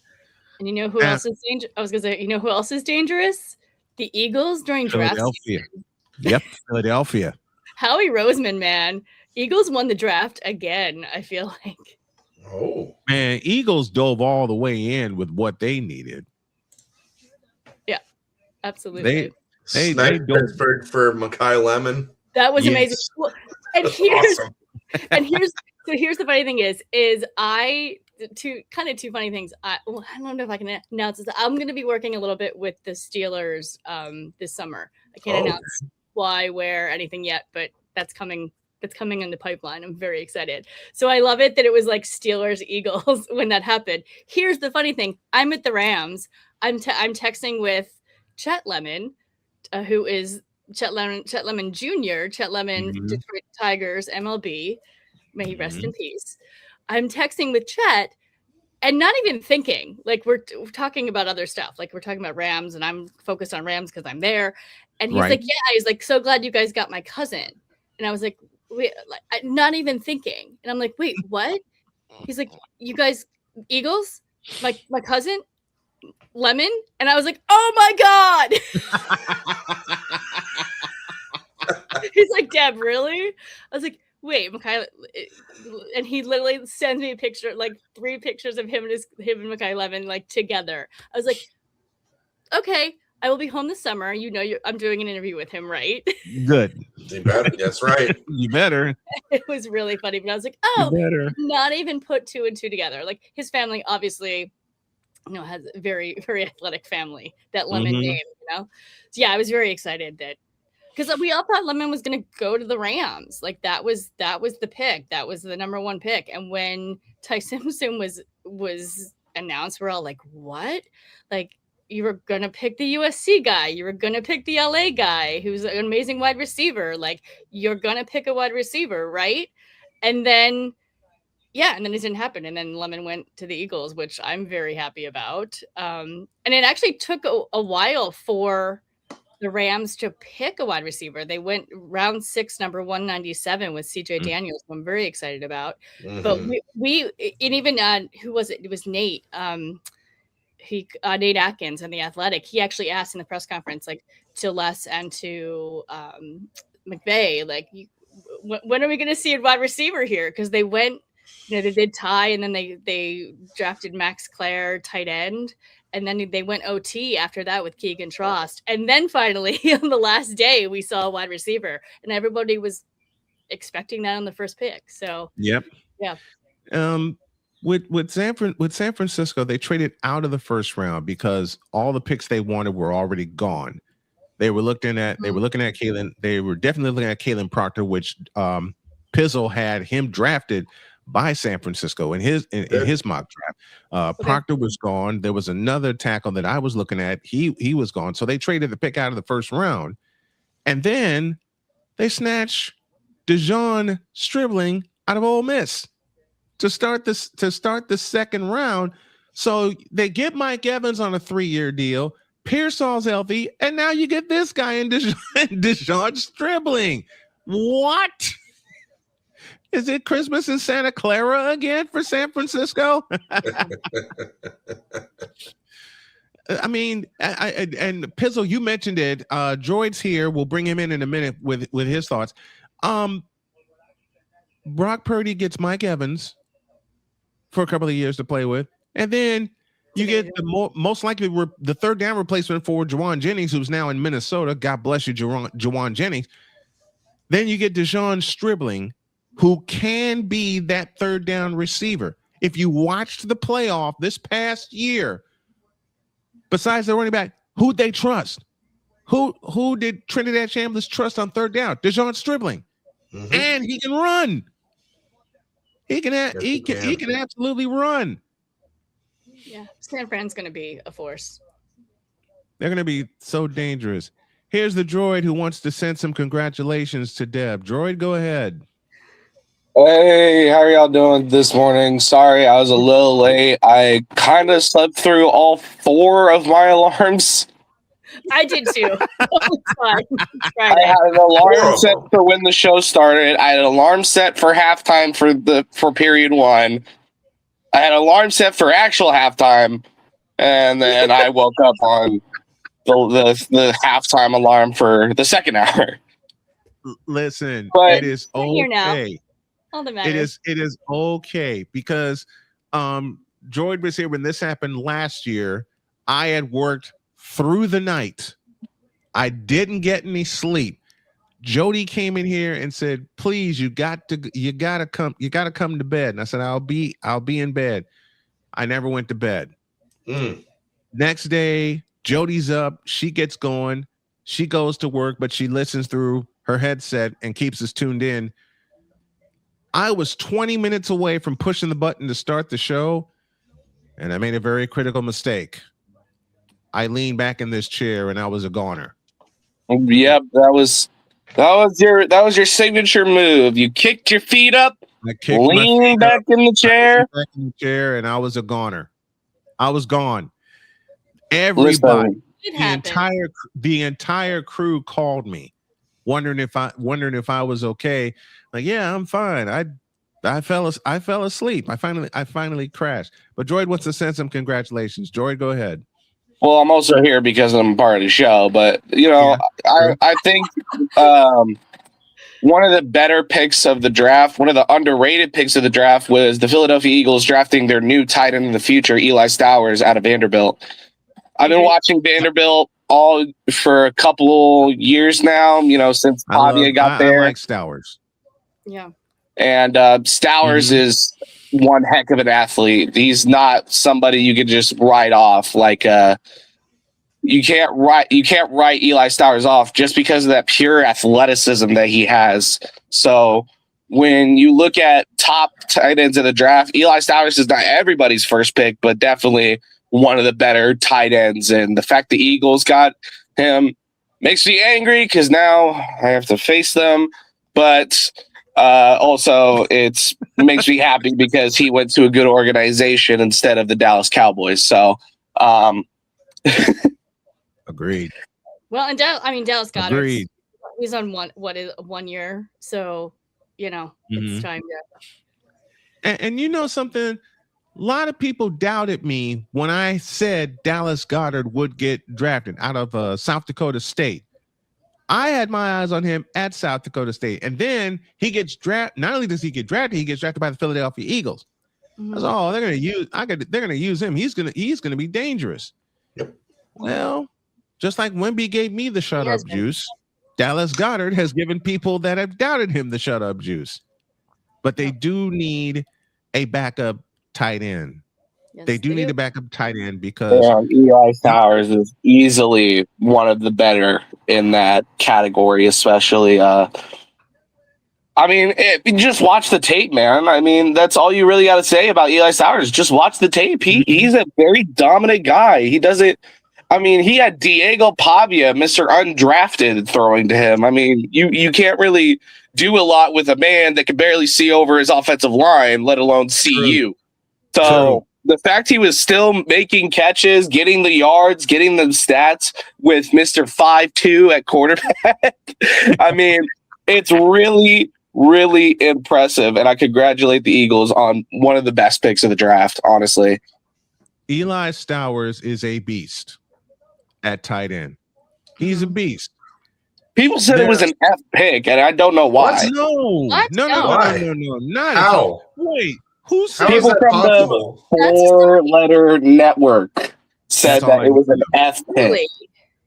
And you know who else is dangerous? I was going to say, you know who else is dangerous? The Eagles during draft season. Yep, Philadelphia. Howie Roseman, man. Eagles won the draft again, I feel like. Oh. Man, Eagles dove all the way in with what they needed. Yeah, absolutely. Snipe Pittsburgh for Makai Lemon. That was amazing. Well, and here's Awesome. here's the funny thing is I two funny things. I don't know if I can announce this. I'm going to be working a little bit with the Steelers this summer. I can't announce why, where, anything yet, but that's coming. That's coming in the pipeline. I'm very excited. So I love it that it was like Steelers Eagles when that happened. Here's the funny thing. I'm at the Rams. I'm texting with Chet Lemon, who is Chet Lemon Jr., Chet Lemon, Detroit Tigers, MLB. May he rest in peace. I'm texting with Chet and not even thinking, like we're talking about other stuff. Like we're talking about Rams and I'm focused on Rams because I'm there. And he's like, yeah, he's like, so glad you guys got my cousin. And I was like, wait, not even thinking. And I'm like, wait, what? He's like, you guys, Eagles? My cousin? Lemon? And I was like, oh my God. He's like, Deb, really? I was like, wait, Makai, and he literally sends me a picture, like 3 pictures of him and Makai Lemon like together. I was like, okay, I will be home this summer. You know, I'm doing an interview with him, right? Good. You better. That's right. You better. It was really funny, but I was like, oh, not even put 2 and 2 together. Like his family, obviously, you know, has a very, very athletic family. That Lemon name, you know. So yeah, I was very excited that. Because we all thought Lemon was going to go to the Rams. Like that was the pick. That was the number 1 pick. And when Ty Simpson was announced, we're all like, what? Like you were going to pick the USC guy. You were going to pick the LA guy who's an amazing wide receiver. Like you're going to pick a wide receiver, right? And then, yeah, and then it didn't happen. And then Lemon went to the Eagles, which I'm very happy about. And it actually took a while for the Rams to pick a wide receiver. They went round 6, number 197 with CJ Daniels, who I'm very excited about. But we and even who was it? It was Nate. Nate Atkins on The Athletic. He actually asked in the press conference, like to Les and to McVay, like, when are we going to see a wide receiver here? Because they went, you know, they did Ty, and then they drafted Max Clare, tight end. And then they went OT after that with Keegan Trost. And then finally, on the last day, we saw a wide receiver. And everybody was expecting that on the first pick. So, yeah. With San Francisco, they traded out of the first round because all the picks they wanted were already gone. They were looking at Kalen. They were definitely looking at Kalen Proctor, which Pizzle had him drafted by San Francisco in his mock draft. Proctor was gone. There was another tackle that I was looking at. He was gone. So they traded the pick out of the first round, and then they snatched Dejon Stribling out of Ole Miss to start the second round. So they get Mike Evans on a 3-year deal. Pearsall's healthy, and now you get this guy in Dejon Stribling. What? Is it Christmas in Santa Clara again for San Francisco? I mean, and Pizzle, you mentioned it. Droid's here. We'll bring him in a minute with his thoughts. Brock Purdy gets Mike Evans for a couple of years to play with, and then you get the most likely the third down replacement for Juwan Jennings, who's now in Minnesota. God bless you, Juwan Jennings. Then you get Dejon Stribling, who can be that third down receiver. If you watched the playoff this past year, besides the running back, who'd they trust? Who did Trinidad Chambliss trust on third down? Dejon Stribling. And he can run. He can absolutely run. Yeah, San Fran's going to be a force. They're going to be so dangerous. Here's the droid who wants to send some congratulations to Deb. Droid, go ahead. Hey, how are y'all doing this morning? Sorry, I was a little late. I kind of slept through all 4 of my alarms. I did too. I had an alarm set for when the show started. I had an alarm set for halftime for period 1. I had an alarm set for actual halftime, and then I woke up on the halftime alarm for the second hour. Listen, but it is okay. It is okay because Droid was here when this happened last year. I had worked through the night I didn't get any sleep. Jody came in here and said, "Please, you gotta come to bed." And I said, "I'll be in bed." I never went to bed. Next day, Jody's up. She gets going. She goes to work, but she listens through her headset and keeps us tuned in. I was 20 minutes away from pushing the button to start the show, and I made a very critical mistake. I leaned back in this chair, and I was a goner. Yep, that was your signature move. You kicked your feet up, leaned back in the chair, and I was a goner. I was gone. Everybody, the entire crew called me, wondering if I was okay. Like, yeah, I'm fine. I fell asleep. I finally crashed. But Droid wants to send some congratulations. Droid, go ahead. Well, I'm also here because I'm part of the show, but I think one of the better picks of the draft, one of the underrated picks of the draft, was the Philadelphia Eagles drafting their new tight end of the future, Eli Stowers, out of Vanderbilt. I've been watching Vanderbilt all for a couple years now, since Pavia got there. I like Stowers. Yeah. And Stowers is one heck of an athlete. He's not somebody you could just write off. Like you can't write Eli Stowers off just because of that pure athleticism that he has. So when you look at top tight ends in the draft, Eli Stowers is not everybody's first pick, but definitely one of the better tight ends. And the fact the Eagles got him makes me angry because now I have to face them. But also it makes me happy because he went to a good organization instead of the Dallas Cowboys. So agreed. Well, and Dallas Goedert. Agreed. He's on 1 year, so it's time to. And you know something, a lot of people doubted me when I said Dallas Goedert would get drafted out of South Dakota State. I had my eyes on him at South Dakota State, and then he gets drafted. Not only does he get drafted, he gets drafted by the Philadelphia Eagles. I was, they're going to use him. He's going to be dangerous. Yep. Well, just like Wemby gave me the shut up juice, Dallas Goedert has given people that have doubted him the shut up juice. But they do need a backup tight end. Yes, they do need a backup tight end because Eli Stowers is easily one of the better in that category, especially. Just watch the tape, man. I mean, that's all you really got to say about Eli Stowers. Just watch the tape. He's a very dominant guy. He doesn't. I mean, he had Diego Pavia, Mr. Undrafted, throwing to him. I mean, you can't really do a lot with a man that can barely see over his offensive line, let alone see you. So the fact he was still making catches, getting the yards, getting the stats with Mr. 5'2" at quarterback, I mean, it's really, really impressive. And I congratulate the Eagles on one of the best picks of the draft, honestly. Eli Stowers is a beast at tight end. He's a beast. People said it was an F pick, and I don't know why. What? No. Not how? Wait, who said people from the 4-letter network said that it was an F pick.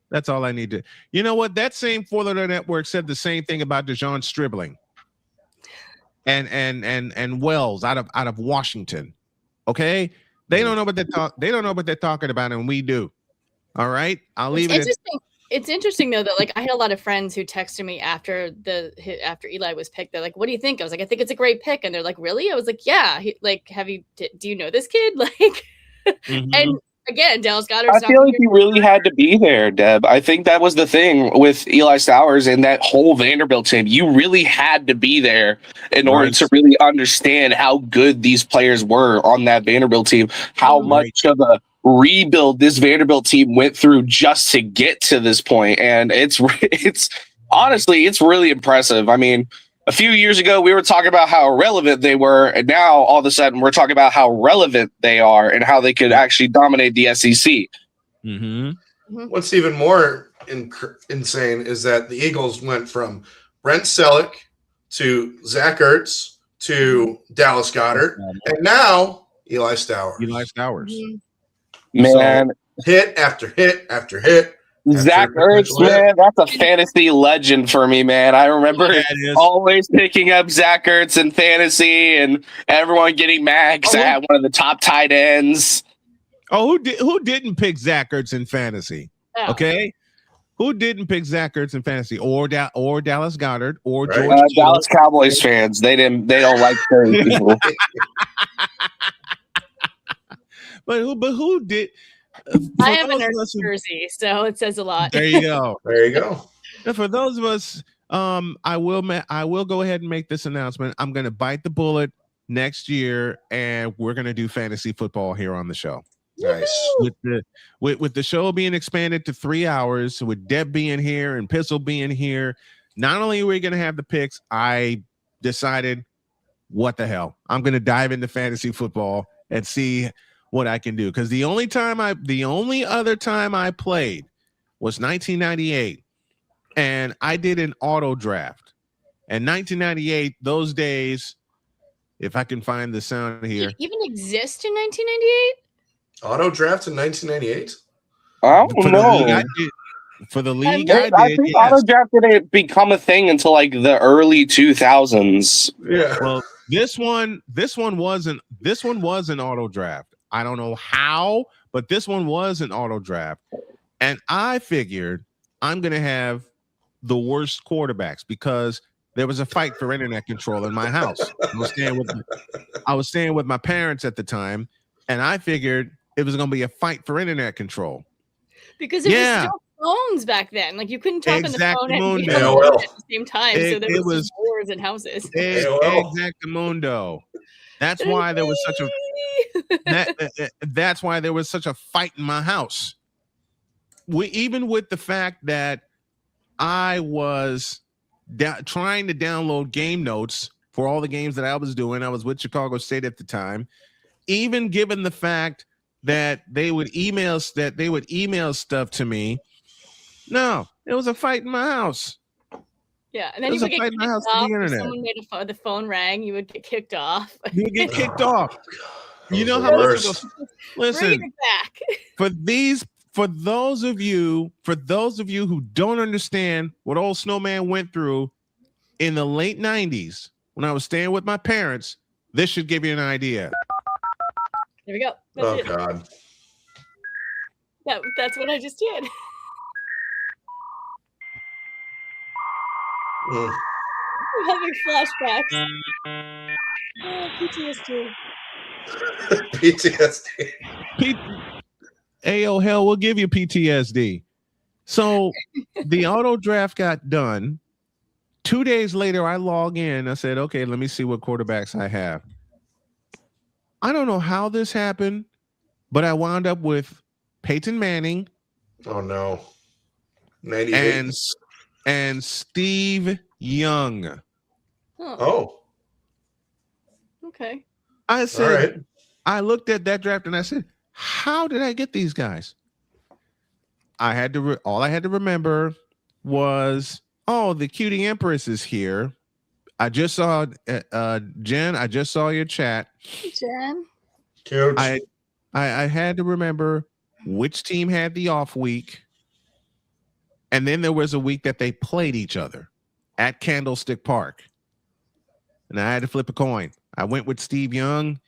That's all I need to. You know what? That same 4-letter network said the same thing about DeJon Stribling and Wells out of Washington. Okay, they don't know what they don't know what they're talking about, and we do. All right, I'll leave it. It's interesting though that I had a lot of friends who texted me after Eli was picked. They're like, "What do you think?" I was like, "I think it's a great pick," and they're like, "Really?" I was like, "Yeah." Do you know this kid? And again, Dallas Goedert. I feel like he really had to be there, Deb. I think that was the thing with Eli Stowers and that whole Vanderbilt team. You really had to be there in order to really understand how good these players were on that Vanderbilt team, how much of a rebuild this Vanderbilt team went through just to get to this point. And it's honestly, it's really impressive. I mean, a few years ago, we were talking about how irrelevant they were, and now all of a sudden we're talking about how relevant they are and how they could actually dominate the SEC. What's even more insane is that the Eagles went from Brent Selleck to Zach Ertz to Dallas Goedert, and now Eli Stowers. Eli Stowers. Man, so, hit after hit after hit. Zach Ertz, man, that's a fantasy legend for me, man. I remember always picking up Zach Ertz in fantasy and everyone getting mad because I had one of the top tight ends. Oh, who didn't pick Zach Ertz in fantasy? Oh. Okay. Who didn't pick Zach Ertz in fantasy or Dallas Goedert or George Dallas Cowboys fans? They don't like those people. But who did? I have an Ertz jersey, so it says a lot. There you go. There you go. And for those of us, I will go ahead and make this announcement. I'm going to bite the bullet next year, and we're going to do fantasy football here on the show. Nice. With the show being expanded to 3 hours, with Deb being here and Pistol being here, not only are we going to have the picks, I decided, what the hell? I'm going to dive into fantasy football and see what I can do. Because the only other time I played was 1998, and I did an auto draft. And 1998, those days, if I can find the sound here, Did it even exist in 1998? Auto draft in 1998? I don't know. For the league, I think auto draft didn't become a thing until like the early 2000s. Yeah. Well, this one was an auto draft. I don't know how, but this one was an auto draft. And I figured I'm going to have the worst quarterbacks because there was a fight for internet control in my house. I was staying with my parents at the time, and I figured it was going to be a fight for internet control. Because it was still phones back then. Like you couldn't talk on the phone and be on the phone at the same time. So there was wars in houses. Exactamundo. That's why there was such a that's why there was such a fight in my house. Even with the fact that I was trying to download game notes for all the games that I was doing. I was with Chicago State at the time. Even given the fact that they would email stuff to me. No, it was a fight in my house. Yeah, and then you would get kicked off. If someone made the phone rang, you would get kicked off. You would get kicked off. You know how much of listen. Bring it back. For those of you who don't understand what old Snowman went through in the late 90s when I was staying with my parents, this should give you an idea. There we go. That's it. God. That's what I just did. I'm having flashbacks. Oh, PTSD. PTSD. Ayo, hell, we'll give you PTSD. So the auto draft got done. 2 days later, I log in. I said, okay, let me see what quarterbacks I have. I don't know how this happened, but I wound up with Peyton Manning. Oh, no. 98. And Steve Young. Oh. Okay. I said, I looked at that draft and I said, how did I get these guys? All I had to remember was, oh, the Cutie Empress is here. I just saw Jen. I just saw your chat. Jen. Cute. I had to remember which team had the off week, and then there was a week that they played each other at Candlestick Park, and I had to flip a coin. I went with Steve Young.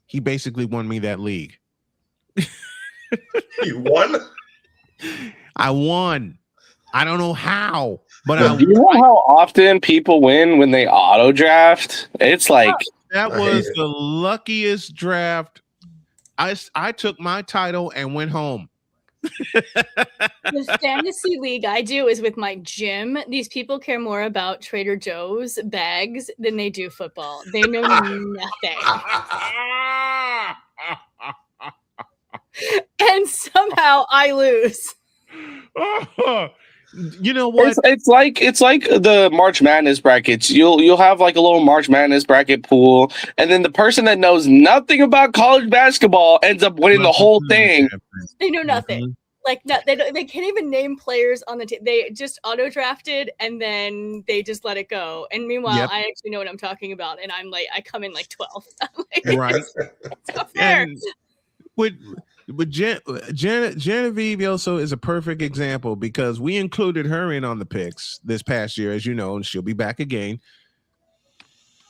He basically won me that league. You won? I won. I don't know how, but do you know how often people win when they auto draft? It's like that was the luckiest draft. I took my title and went home. The fantasy league I do is with my gym. These people care more about Trader Joe's bags than they do football. They know nothing. And somehow I lose. You know what? It's like the March Madness brackets. You'll have like a little March Madness bracket pool, and then the person that knows nothing about college basketball ends up winning the whole thing. They know nothing. Like they can't even name players on the team. They just auto drafted and then they just let it go. And meanwhile, I actually know what I'm talking about, and I'm like, I come in like 12th. Like, right? it's not fair. And But Genevieve also is a perfect example because we included her in on the picks this past year, as you know, and she'll be back again.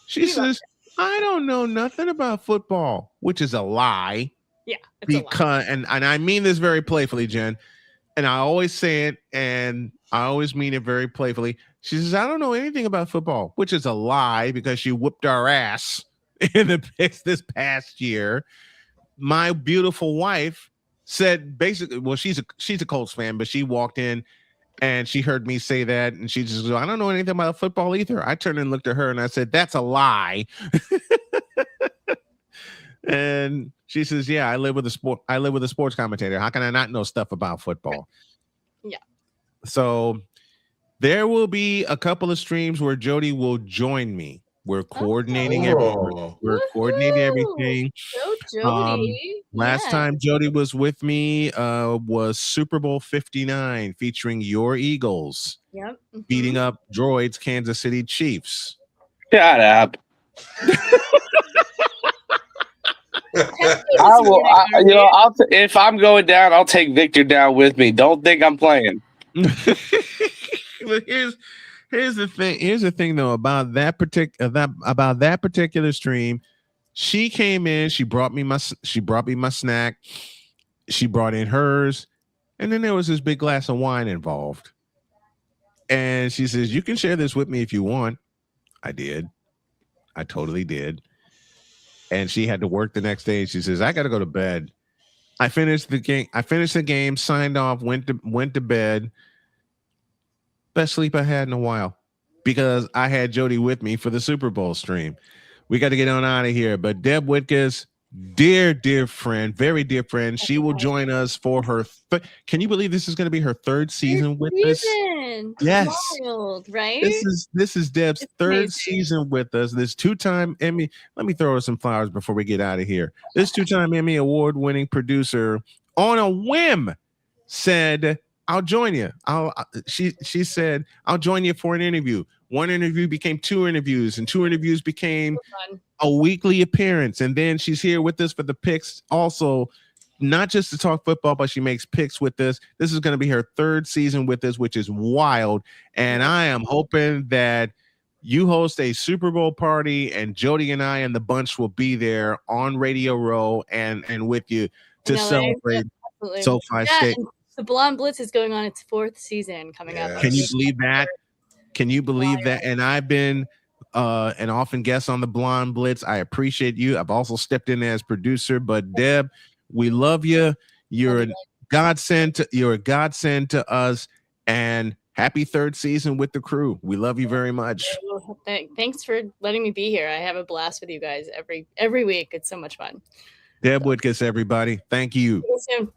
She says, I don't know nothing about football, which is a lie. Yeah. Because and I mean this very playfully, Jen. And I always say it, and I always mean it very playfully. She says, I don't know anything about football, which is a lie because she whooped our ass in the picks this past year. My beautiful wife said basically, well, she's a Colts fan, but she walked in and she heard me say that, and she just goes, I don't know anything about football either. I turned and looked at her and I said, that's a lie. And she says, yeah, I live with a sports commentator. How can I not know stuff about football? Yeah. So there will be a couple of streams where Jody will join me. We're coordinating everything. We're coordinating everything. Go, Jody. Last time Jody was with me was Super Bowl 59 featuring your Eagles. Yep. Beating up Droid's Kansas City Chiefs. Shut up. If I'm going down, I'll take Victor down with me. Don't think I'm playing. But here's the thing. Here's the thing, though, about that particular stream. She came in. She brought me my snack. She brought in hers, and then there was this big glass of wine involved. And she says, "You can share this with me if you want." I did. I totally did. And she had to work the next day. She says, "I got to go to bed." I finished the game. Signed off. Went to bed. Best sleep I had in a while because I had Jody with me for the Super Bowl stream. We got to get on out of here. But Deb Whitcas, dear friend, very dear friend, she will join us for her. Can you believe this is going to be her third season with us? Yes, wild, right? This is Deb's third season with us. This two-time Emmy. Let me throw her some flowers before we get out of here. This two-time Emmy award-winning producer, on a whim, said, I'll join you. She said, I'll join you for an interview. One interview became 2 interviews, and 2 interviews became a weekly appearance. And then she's here with us for the picks also, not just to talk football, but she makes picks with us. This is going to be her 3rd season with us, which is wild. And I am hoping that you host a Super Bowl party and Jody and I and the bunch will be there on Radio Row and with you to celebrate SoFi State. The Blonde Blitz is going on its 4th season coming up. Can you believe that? Can you believe that? And I've been an often guest on the Blonde Blitz. I appreciate you. I've also stepped in as producer. But Deb, we love you. You're a godsend to us. And happy 3rd season with the crew. We love you very much. Thanks for letting me be here. I have a blast with you guys every week. It's so much fun. Deb Whitcas, everybody. Thank you. See you soon.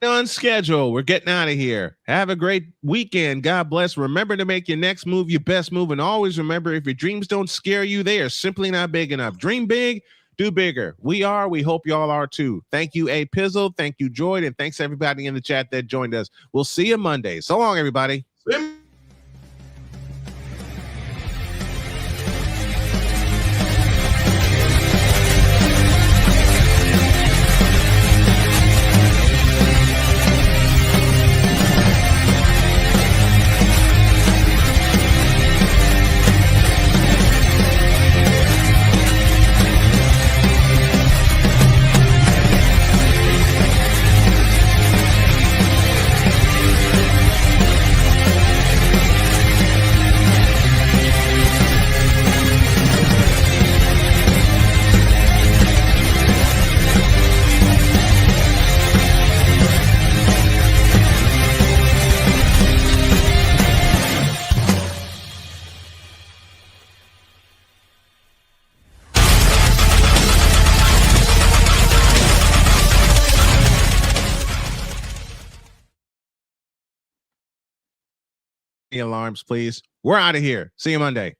On schedule. We're getting out of here. Have a great weekend. God bless. Remember to make your next move your best move. And always remember, if your dreams don't scare you, they are simply not big enough. Dream big, do bigger. We hope y'all are too. Thank you, A Pizzle. Thank you, Joy. And thanks everybody in the chat that joined us. We'll see you Monday. So long, everybody. Alarms, please. We're out of here. See you Monday.